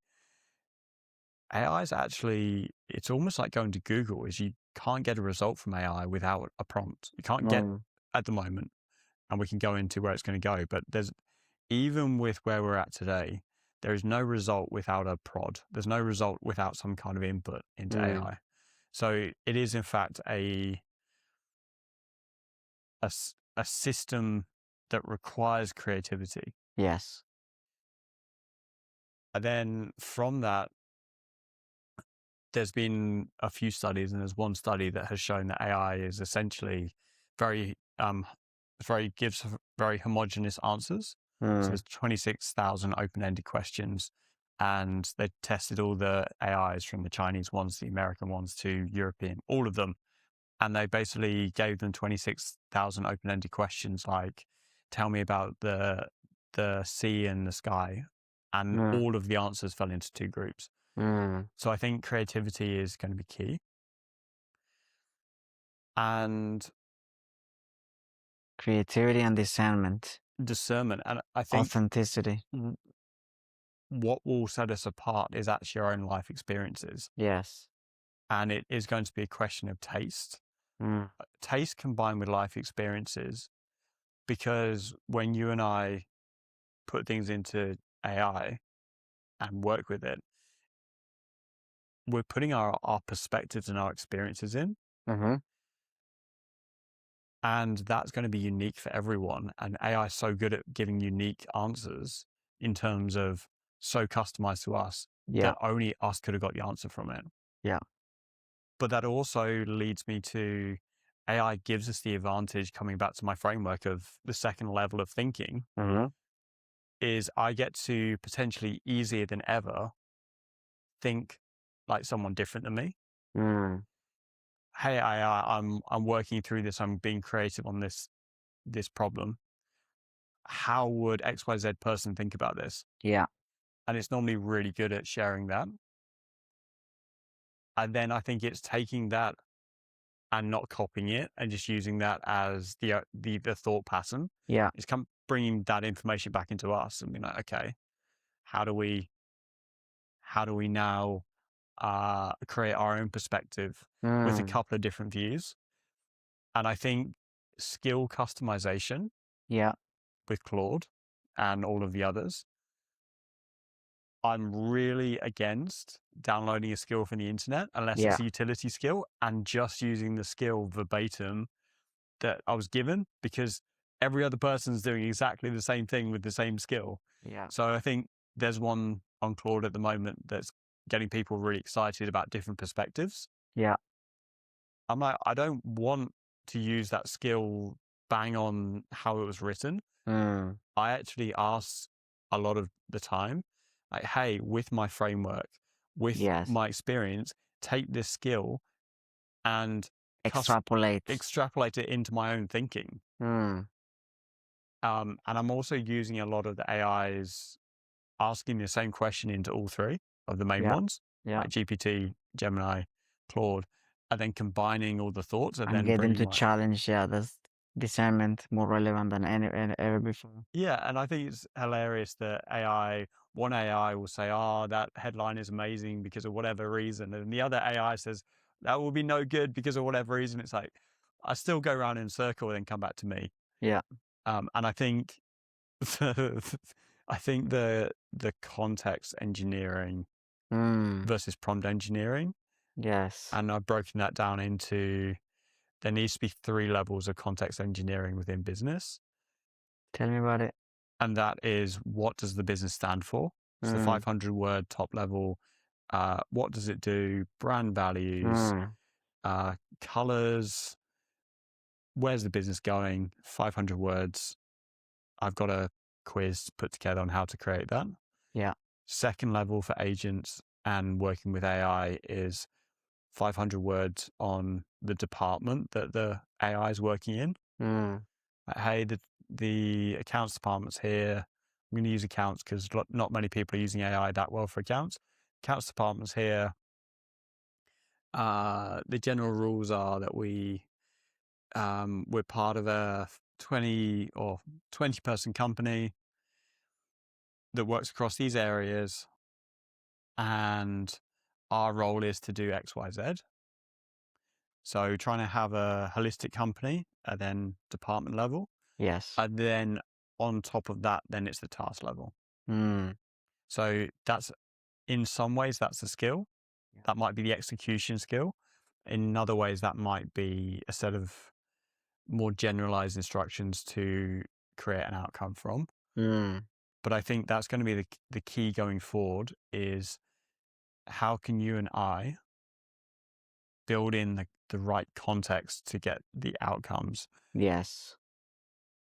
AI is actually, it's almost like going to Google, is you can't get a result from AI without a prompt. You can't get Mm. at the moment, and we can go into where it's going to go. But even with where we're at today, there is no result without a prod. There's no result without some kind of input into Mm. AI. So it is in fact a system that requires creativity. Yes. And then from that, there's been a few studies, and there's one study that has shown that AI is essentially gives very homogeneous answers. So Mm. there's 26,000 open-ended questions, and they tested all the AIs from the Chinese ones, the American ones to European, all of them. And they basically gave them 26,000 open-ended questions like, tell me about the sea and the sky. And Mm. all of the answers fell into two groups. Mm. So I think creativity is going to be key. And Creativity and discernment, discernment. And I think authenticity. what will set us apart is actually our own life experiences. Yes. And it is going to be a question of taste. Mm. Taste combined with life experiences, because when you and I put things into AI and work with it, we're putting our perspectives and our experiences in. Mm-hmm. And that's going to be unique for everyone. And AI is so good at giving unique answers in terms of so customized to us Yeah. that only us could have got the answer from it. Yeah. But that also leads me to AI gives us the advantage, coming back to my framework of the second level of thinking, Mm-hmm. is I get to potentially easier than ever think like someone different than me. Mm. Hey, I'm working through this. I'm being creative on this problem. How would XYZ person think about this? Yeah. And it's normally really good at sharing that. And then I think it's taking that and not copying it and just using that as the thought pattern. Yeah. It's bringing that information back into us and being like, okay, how do we now create our own perspective with a Mm. couple of different views? And I think skill customization Yeah. with Claude and all of the others, I'm really against downloading a skill from the internet unless Yeah. it's a utility skill and just using the skill verbatim that I was given, because every other person's doing exactly the same thing with the same skill. Yeah. So I think there's one on Claude at the moment that's getting people really excited about different perspectives. Yeah. I'm like, I don't want to use that skill bang on how it was written. Mm. I actually ask a lot of the time, like, hey, with my framework, with Yes. my experience, take this skill and Extrapolate. extrapolate it into my own thinking. Mm. And I'm also using a lot of the AIs asking the same question into all three of the main Yeah. ones, Yeah. like GPT, Gemini, Claude, and then combining all them and And then get them bringing to like, challenge. Yeah. That's discernment more relevant than any ever before. yeah. And I think it's hilarious that one AI will say, oh, that headline is amazing because of whatever reason. And the other AI says, that will be no good because of whatever reason. It's like, I still go around in a circle and then come back to me. Yeah. And I think I think the context engineering Mm. versus prompt engineering, Yes. and I've broken that down into there needs to be 3 levels of context engineering within business. Tell me about it. And that is, what does the business stand for? It's the Mm. 500-word top level. What does it do? Brand values, Mm. colors. Where's the business going? 500 words. I've got a quiz put together on how to create that. Yeah. Second level for agents and working with AI is 500 words on the department that the AI is working in. Mm. Like, hey, the accounts department's here. I'm going to use accounts because not many people are using AI that well for accounts. Accounts department's here. The general rules are that we're part of a 20 or 20 person company that works across these areas, and our role is to do X, Y, Z. So trying to have a holistic company and then department level. Yes. And then on top of that, then it's the task level. Mm. So that's, in some ways, that's a skill. Yeah. That might be the execution skill. In other ways, that might be a set of more generalized instructions to create an outcome from. Mm. But I think that's going to be the key going forward, is how can you and I build in the right context to get the outcomes. Yes.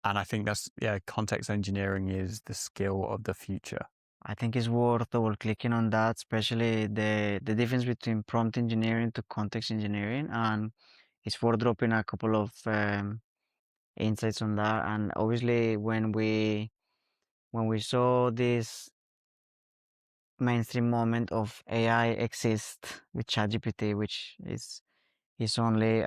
And I think that's, context engineering is the skill of the future. I think it's worth double clicking on that, especially the difference between prompt engineering to context engineering, and it's worth dropping a couple of insights on that. And obviously, when we saw this mainstream moment of AI exist with ChatGPT, which is only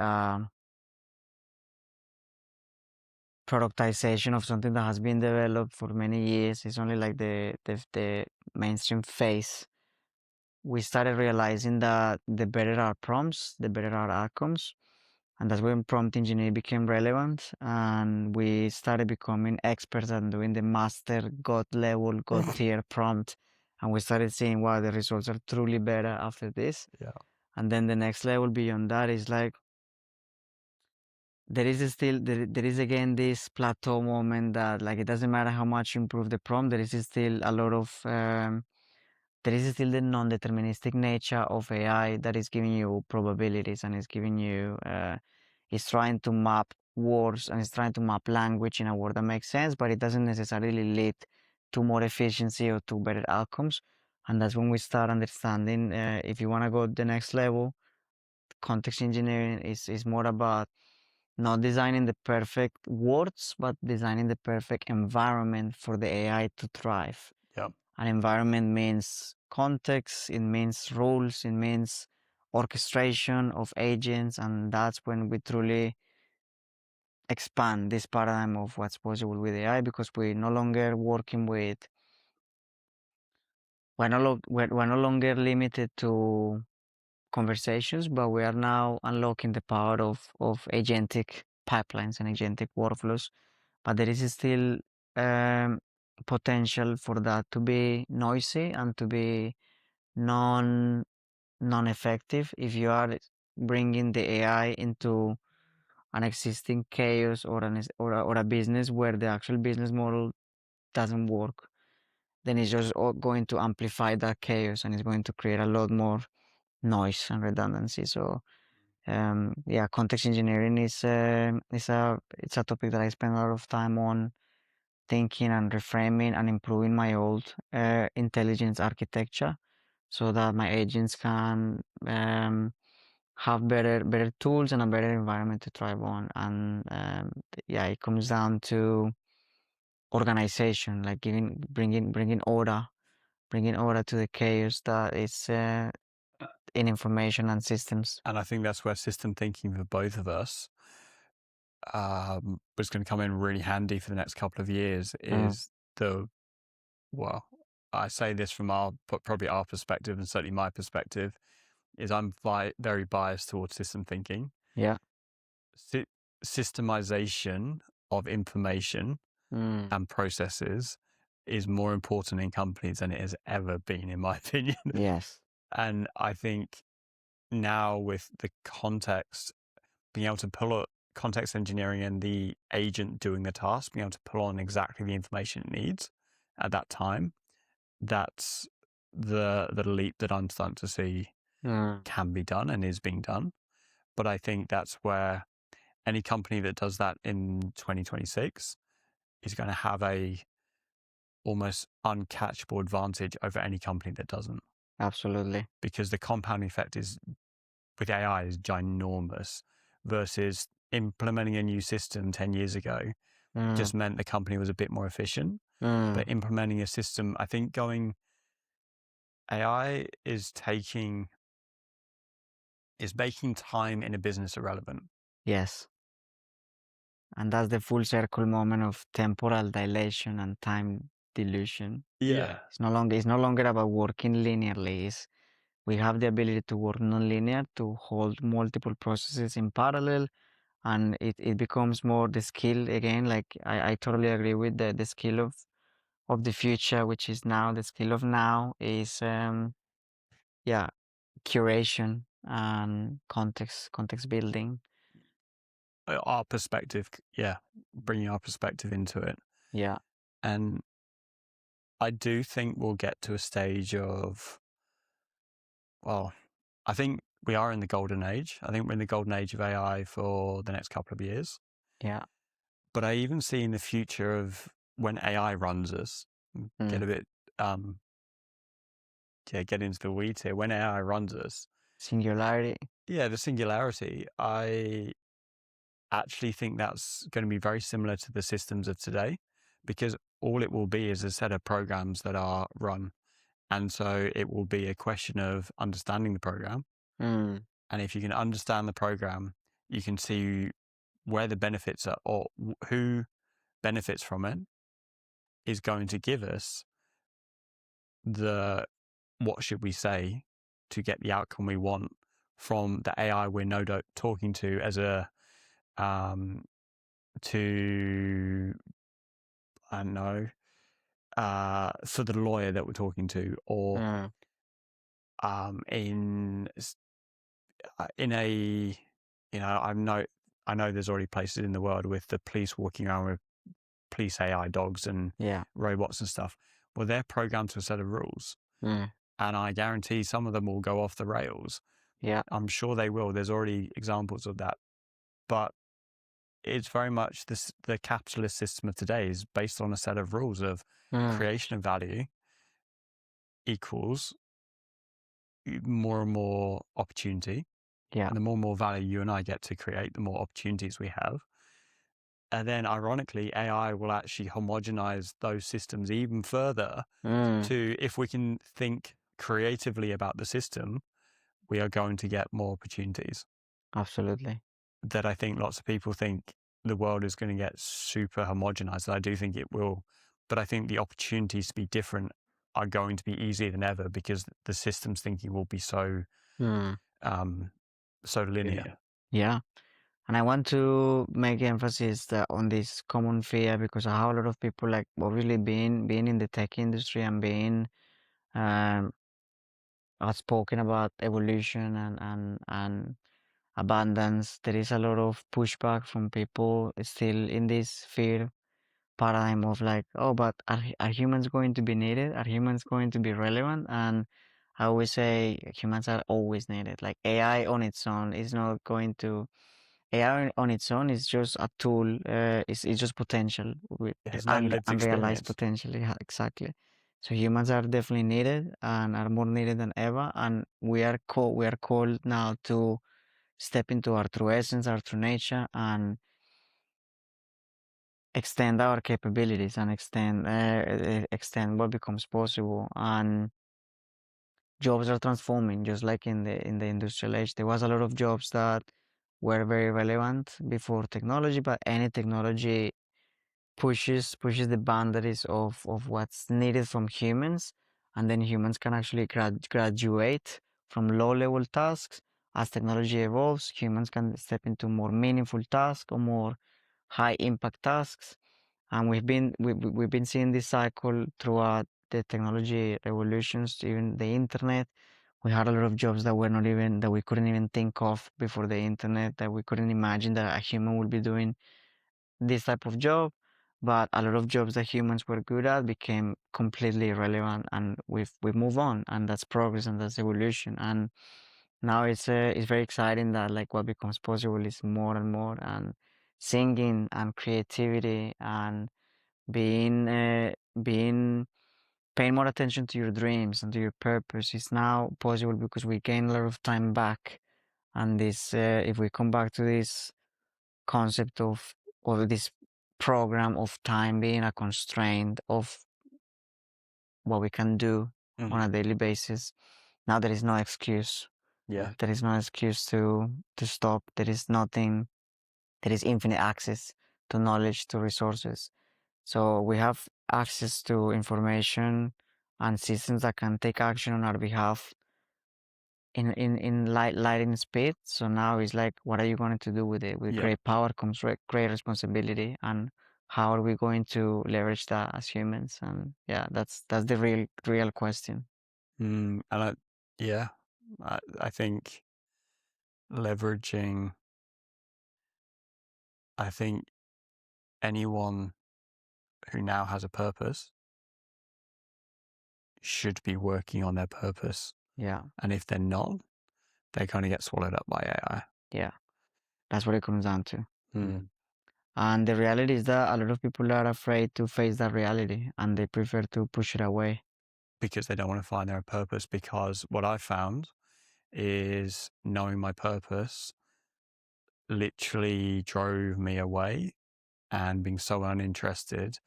productization of something that has been developed for many years. It's only like the mainstream phase we started realizing that the better our prompts, the better our outcomes. And that's when prompt engineering became relevant. And we started becoming experts at doing the master God level, God tier prompt. And we started seeing, wow, the results are truly better after this. Yeah. And then the next level beyond that is like, there is still, there is again this plateau moment that like, it doesn't matter how much you improve the prompt, there is still a lot of, there is still the non-deterministic nature of AI that is giving you probabilities and is giving you, is trying to map words and is trying to map language in a word that makes sense, but it doesn't necessarily lead to more efficiency or to better outcomes. And that's when we start understanding, if you want to go the next level, context engineering is more about not designing the perfect words, but designing the perfect environment for the AI to thrive. Yeah. An environment means context, it means rules, it means orchestration of agents, and that's when we truly expand this paradigm of what's possible with AI, because we're no longer working with, we're no longer limited to conversations, but we are now unlocking the power of agentic pipelines and agentic workflows. But there is still um, potential for that to be noisy and to be non-effective if you are bringing the AI into an existing chaos or or a business where the actual business model doesn't work. Then it's just going to amplify that chaos and it's going to create a lot more noise and redundancy. So yeah, context engineering is it's a topic that I spend a lot of time on thinking and reframing and improving my old intelligence architecture so that my agents can have better tools and a better environment to thrive on. And yeah, it comes down to organization, like bringing order to the chaos that is in information and systems. And I think that's where system thinking for both of us was going to come in really handy for the next couple of years. Is well, I say this from probably our perspective and certainly my perspective, is I'm very biased towards system thinking. Yeah. Systemization of information and processes is more important in companies than it has ever been, in my opinion. Yes. And I think now with the context, being able to pull context engineering and the agent doing the task, being able to pull on exactly the information it needs at that time, that's the leap that I'm starting to see can be done and is being done. But I think that's where any company that does that in 2026 is going to have a almost uncatchable advantage over any company that doesn't. Absolutely. Because the compounding effect with AI is ginormous, versus implementing a new system 10 years ago just meant the company was a bit more efficient. But implementing a system, I think AI is making time in a business irrelevant. Yes. And that's the full circle moment of temporal dilation and time dilution. Yeah. It's no longer about working linearly. We have the ability to work non-linear, to hold multiple processes in parallel, and it becomes more the skill again. Like I totally agree with the skill of the future, which is now. The skill of now is yeah, curation and context building. Our perspective, bringing our perspective into it. Yeah. And I do think we'll get to a stage of, well, I think we are in the golden age. I think we're in the golden age of AI for the next couple of years. Yeah. But I even see in the future of when AI runs us, get a bit, get into the weeds here. When AI runs us, Singularity. the singularity, I actually think that's going to be very similar to the systems of today, because all it will be is a set of programs that are run. And so it will be a question of understanding the program. And if you can understand the program, you can see where the benefits are, or who benefits from it, is going to give us what should we say, to get the outcome we want from the AI we're no doubt talking to as a to I don't know for the lawyer that we're talking to, or in a I know there's already places in the world with the police walking around with police AI dogs and robots and stuff. Well, they're programmed to a set of rules, and I guarantee some of them will go off the rails. Yeah, I'm sure they will. There's already examples of that, but it's very much the capitalist system of today is based on a set of rules of creation of value equals more and more opportunity. yeah. And the more and more value you and I get to create, the more opportunities we have. And then ironically, AI will actually homogenize those systems even further to, if we can think creatively about the system, we are going to get more opportunities. Absolutely. That I think lots of people think the world is going to get super homogenized. I do think it will, but I think the opportunities to be different are going to be easier than ever because the systems thinking will be so so linear. Yeah. And I want to make emphasis that on this common fear because I have a lot of people like obviously being in the tech industry and being um outspoken about evolution and abundance. There is a lot of pushback from people still in this fear paradigm of like, oh, but are humans going to be needed? Are humans going to be relevant? And I always say humans are always needed. Like AI on its own is not going to. AI on its own is just a tool. It's just potential with It has no lived unrealized experience. potential. Yeah, exactly. So humans are definitely needed and are more needed than ever. And we are called now to step into our true essence, our true nature, and extend our capabilities and extend what becomes possible. And jobs are transforming, just like in the industrial age. There was a lot of jobs that were very relevant before technology, but any technology pushes the boundaries of what's needed from humans, and then humans can actually graduate from low level tasks. As technology evolves, humans can step into more meaningful tasks or more high impact tasks. And we've been seeing this cycle throughout the technology revolutions, even the internet. We had a lot of jobs that were not even that we couldn't even think of before the internet, that we couldn't imagine that a human would be doing this type of job. But a lot of jobs that humans were good at became completely irrelevant, and we've moved on, and that's progress and that's evolution. And now it's very exciting that like what becomes possible is more and more, and singing and creativity and being paying more attention to your dreams and to your purpose is now possible because we gain a lot of time back. And this if we come back to this concept of this program of time being a constraint of what we can do on a daily basis, now there is no excuse. Yeah. There is no excuse to stop. There is nothing. There is infinite access to knowledge, to resources. So we have access to information and systems that can take action on our behalf in lightning speed. So now it's like, what are you going to do with it? With great power comes great responsibility, and how are we going to leverage that as humans? And yeah, that's the real question. And I think leveraging. I think anyone who now has a purpose should be working on their purpose. Yeah. And if they're not, they kind of get swallowed up by AI. Yeah. That's what it comes down to. And the reality is that a lot of people are afraid to face that reality and they prefer to push it away. Because they don't want to find their purpose. Because what I found is knowing my purpose literally drove me away, and being so uninterested,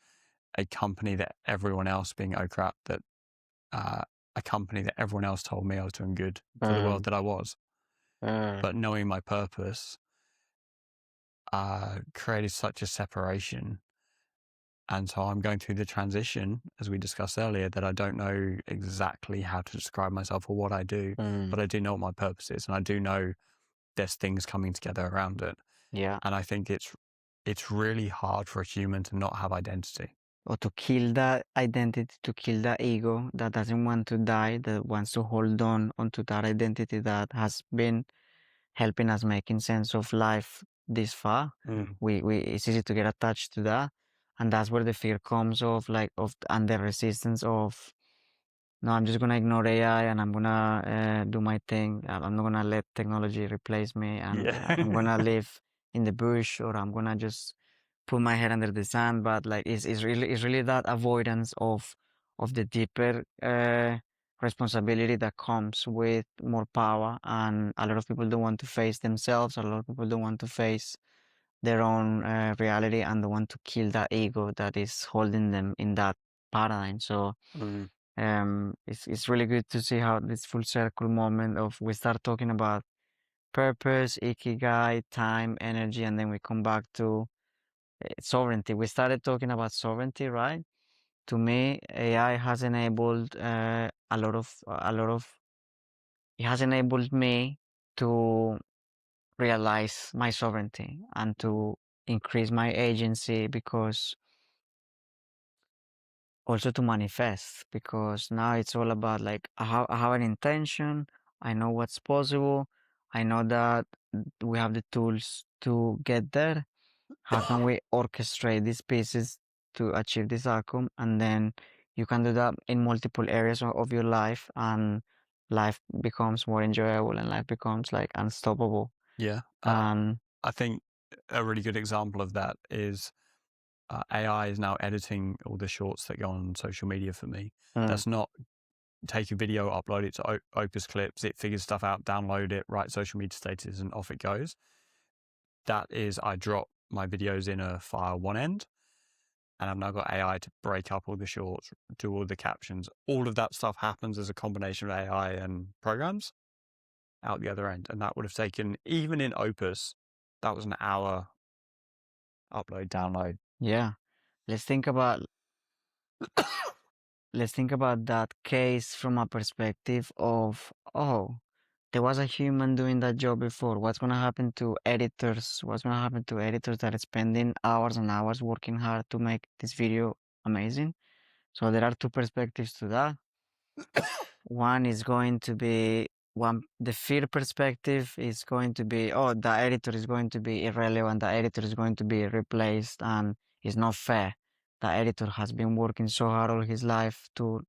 a company that everyone else being, oh crap, that a company that everyone else told me I was doing good for the world that I was. But knowing my purpose created such a separation And so I'm going through the transition, as we discussed earlier, that I don't know exactly how to describe myself or what I do, but I do know what my purpose is, and I do know there's things coming together around it. Yeah. And I think it's really hard for a human to not have identity. Or to kill that identity, to kill that ego that doesn't want to die, that wants to hold on onto that identity that has been helping us making sense of life this far. It's easy to get attached to that, and that's where the fear comes of, like, of, and the resistance of, no, I'm just gonna ignore AI and I'm gonna do my thing. I'm not gonna let technology replace me, and I'm gonna Yeah. live in the bush, or I'm gonna just put my head under the sand. But like, it's really that avoidance of the deeper responsibility that comes with more power, and a lot of people don't want to face themselves. A lot of people don't want to face their own reality, and don't want to kill that ego that is holding them in that paradigm. So it's really good to see how this full circle moment of we start talking about purpose, ikigai, time, energy, and then we come back to sovereignty. We started talking about sovereignty, right? To me, AI has enabled it has enabled me to realize my sovereignty and to increase my agency, because also to manifest, because now it's all about, like, I have an intention, I know what's possible, I know that we have the tools to get there. How can we orchestrate these pieces to achieve this outcome? And then you can do that in multiple areas of your life, and life becomes more enjoyable, and life becomes like unstoppable. Yeah. And I think a really good example of that is AI is now editing all the shorts that go on social media for me. mm, That's not take a video, upload it to Opus Clips, it figures stuff out, download it, write social media status, and off it goes. That is, I drop my videos in a file one end, and I've now got AI to break up all the shorts, do all the captions. All of that stuff happens as a combination of AI and programs out the other end. And that would have taken, even in Opus, that was an hour upload, download. yeah, let's think about let's think about that case from a perspective of, oh, there was a human doing that job before. What's going to happen to editors? What's going to happen to editors that are spending hours and hours working hard to make this video amazing? So there are two perspectives to that. One is going to be the fear perspective is going to be, oh, the editor is going to be irrelevant, the editor is going to be replaced, and it's not fair. The editor has been working so hard all his life to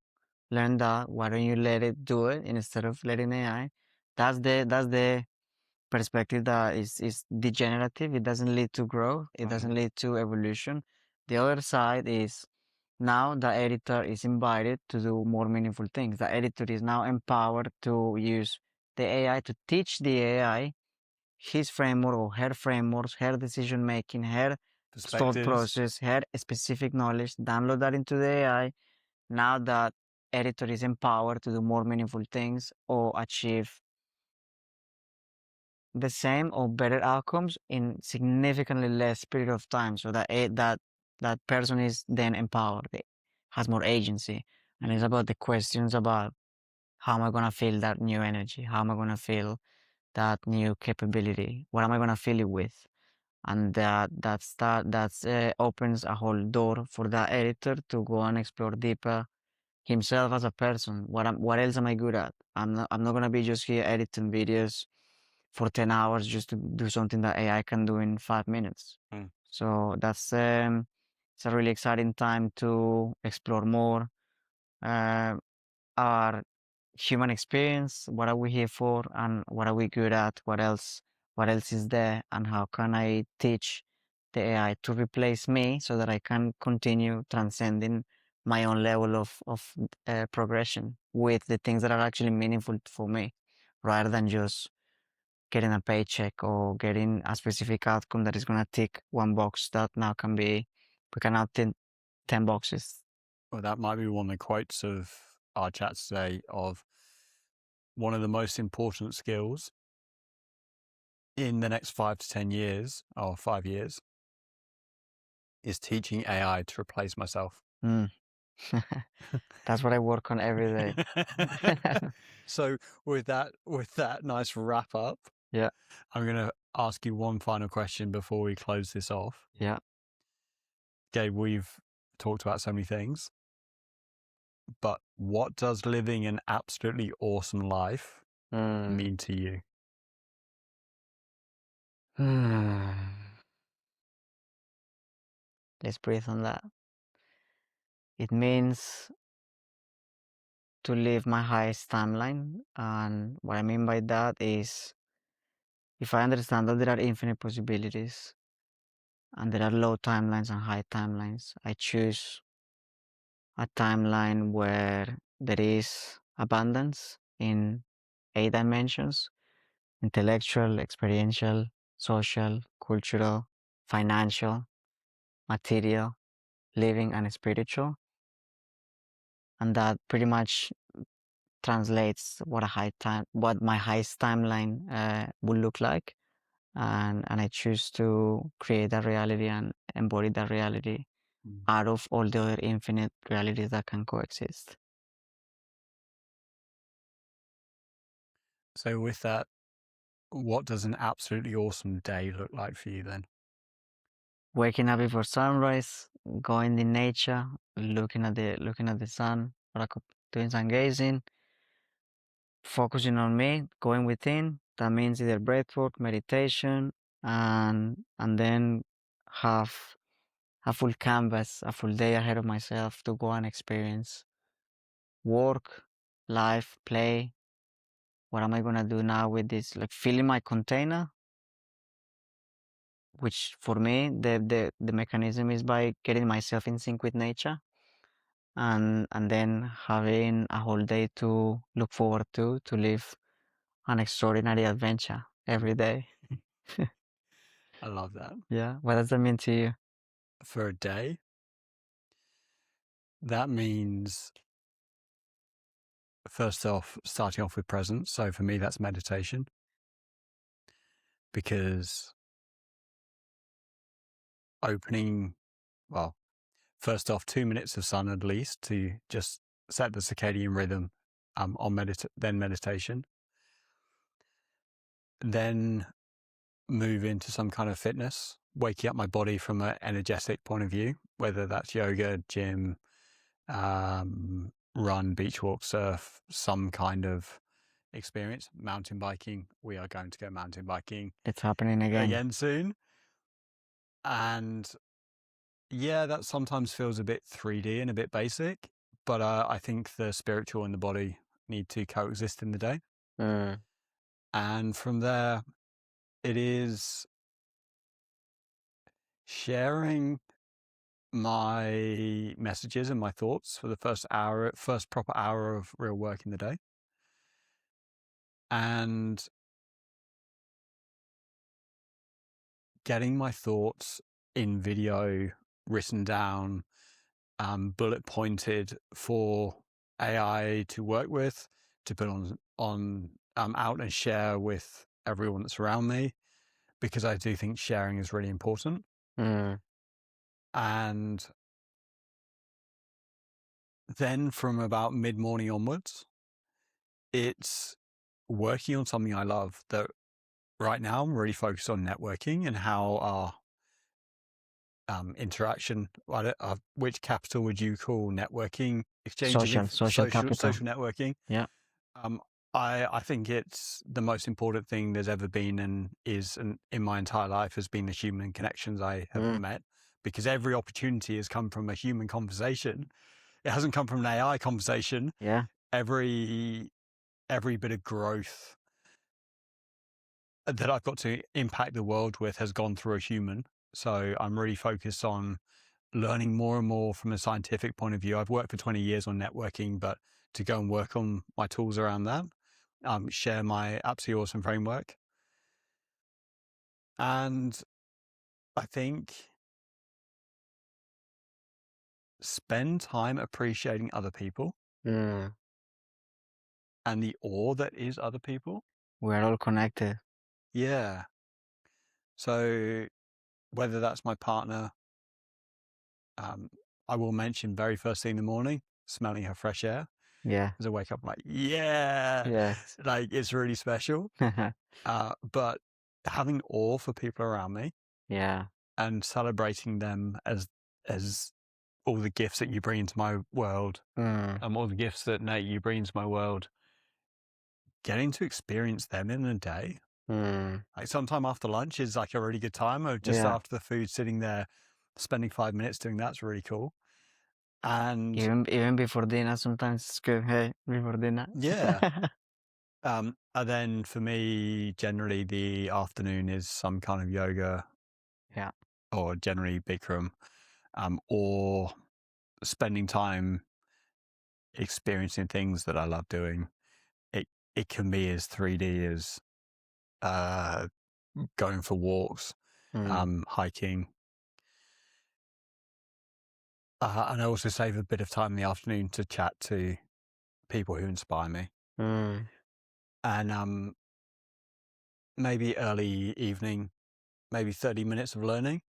learn that. Why don't you let it do it instead of letting AI? That's the perspective that is degenerative. It doesn't lead to growth. It doesn't lead to evolution. The other side is, now the editor is invited to do more meaningful things. The editor is now empowered to use the AI to teach the AI his framework or her frameworks, her decision making, her thought Perspectives. process, her specific knowledge, download that into the AI. Now that editor is empowered to do more meaningful things or achieve the same or better outcomes in significantly less period of time. So that person is then empowered, has more agency, and it's about the questions about, how am I gonna feel that new energy? How am I gonna feel that new capability? What am I gonna fill it with? And that's opens a whole door for that editor to go and explore deeper himself as a person. What else am I good at? I'm not gonna be just here editing videos for 10 hours just to do something that AI can do in 5 minutes. Mm. So that's it's a really exciting time to explore more uh, our human experience. What are we here for, and what are we good at? What else is there, and how can I teach the AI to replace me so that I can continue transcending my own level of progression with the things that are actually meaningful for me, rather than just getting a paycheck or getting a specific outcome that is going to tick one box that now can be, we can now 10 boxes. Well, that might be one of the quotes of our chat today, of one of the most important skills in the next 5 to 10 years, or 5 years, is teaching AI to replace myself. Mm. That's what I work on every day. So with that nice wrap up, Yeah. I'm going to ask you one final question before we close this off. Yeah. Gabe, we've talked about so many things, but what does living an absolutely awesome life mean to you? Let's breathe on that. It means to live my highest timeline. And what I mean by that is if I understand that there are infinite possibilities and there are low timelines and high timelines, I choose a timeline where there is abundance in 8 dimensions: intellectual, experiential, social, cultural, financial, material, living, and spiritual. And that pretty much translates what my highest timeline would look like. And I choose to create that reality and embody that reality out of all the other infinite realities that can coexist. So with that, what does an absolutely awesome day look like for you then? Waking up before sunrise, going in nature, looking at the sun, doing Sungazing, focusing on me, going within. That means either breathwork, meditation, and then have a full canvas, a full day ahead of myself to go and experience work, life, play. What am I gonna do now with this? Like filling my container, which for me the mechanism is by getting myself in sync with nature, and then having a whole day to look forward to live an extraordinary adventure every day. I love that. Yeah. What does that mean to you? For a day, that means first off, starting off with presence. So for me, that's meditation, because first off, 2 minutes of sun at least to just set the circadian rhythm then meditation. Then move into some kind of fitness, waking up my body from an energetic point of view, whether that's yoga, gym, run, beach walk, surf, some kind of experience. Mountain biking. We are going to go mountain biking It's happening again. soon. And yeah, that sometimes feels a bit 3D and a bit basic, but I think the spiritual and the body need to coexist in the day. And from there, it is sharing my messages and my thoughts for the first proper hour of real work in the day. And getting my thoughts in video written down, bullet pointed for AI to work with, to put on out and share with everyone that's around me, because I do think sharing is really important. And then from about mid-morning onwards, it's working on something I love. That right now I'm really focused on networking and how our interaction, which capital would you call networking? Exchanging Social capital. social networking. Yeah. I think it's the most important thing there's ever been, and in my entire life has been the human connections I have met, because every opportunity has come from a human conversation. It hasn't come from an AI conversation. Yeah. Every bit of growth that I've got to impact the world with has gone through a human. So I'm really focused on learning more and more from a scientific point of view. I've worked for 20 years on networking, but to go and work on my tools around that, share my absolutely awesome framework. And I think spend time appreciating other people and the awe that is other people. We're all connected. Yeah. So whether that's my partner, Um, I will mention very first thing in the morning, smelling her fresh air. Yeah. As I wake up, I'm like, yeah, Yes. like it's really special. But having awe for people around me Yeah. and celebrating them as all the gifts that you bring into my world, Mm. and all the gifts that Nate you bring into my world, getting to experience them in a day. Mm. Like sometime after lunch is like a really good time, or just Yeah. after the food, sitting there, spending 5 minutes doing that's really cool. And Even before dinner, sometimes it's good. Hey, before dinner. yeah, and then for me, generally the afternoon is some kind of yoga, Yeah. or generally Bikram, or spending time experiencing things that I love doing. It it can be as 3D as uh, going for walks, Mm. hiking, and I also save a bit of time in the afternoon to chat to people who inspire me, Mm. and maybe early evening, maybe 30 minutes of learning.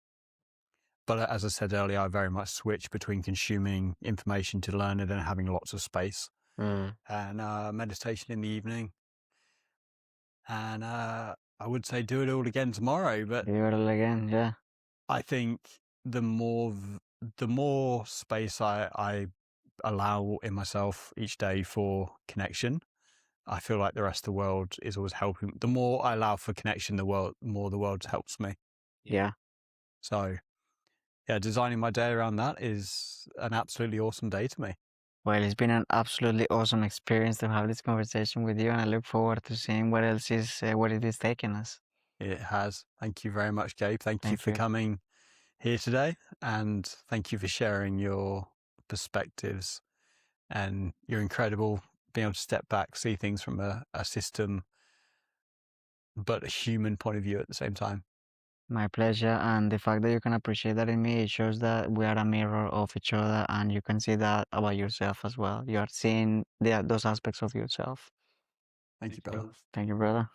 But as I said earlier, I very much switch between consuming information to learn and then having lots of space, Mm. and meditation in the evening. And I would say do it all again tomorrow, but Do it all again. Yeah. I think the more space I allow in myself each day for connection, I feel like the rest of the world is always helping. The more I allow for connection, the more the world helps me. Yeah. So yeah, designing my day around that is an absolutely awesome day to me. Well, it's been an absolutely awesome experience to have this conversation with you, and I look forward to seeing what else is where it is taking us. It has. Thank you very much, Gabe. Thank you Thank for you. coming here today, and thank you for sharing your perspectives. And you're incredible being able to step back, see things from a system, but a human point of view at the same time. My pleasure, and the fact that you can appreciate that in me, it shows that we are a mirror of each other, and you can see that about yourself as well. You are seeing those aspects of yourself. Thank you, brother. Thank you, brother.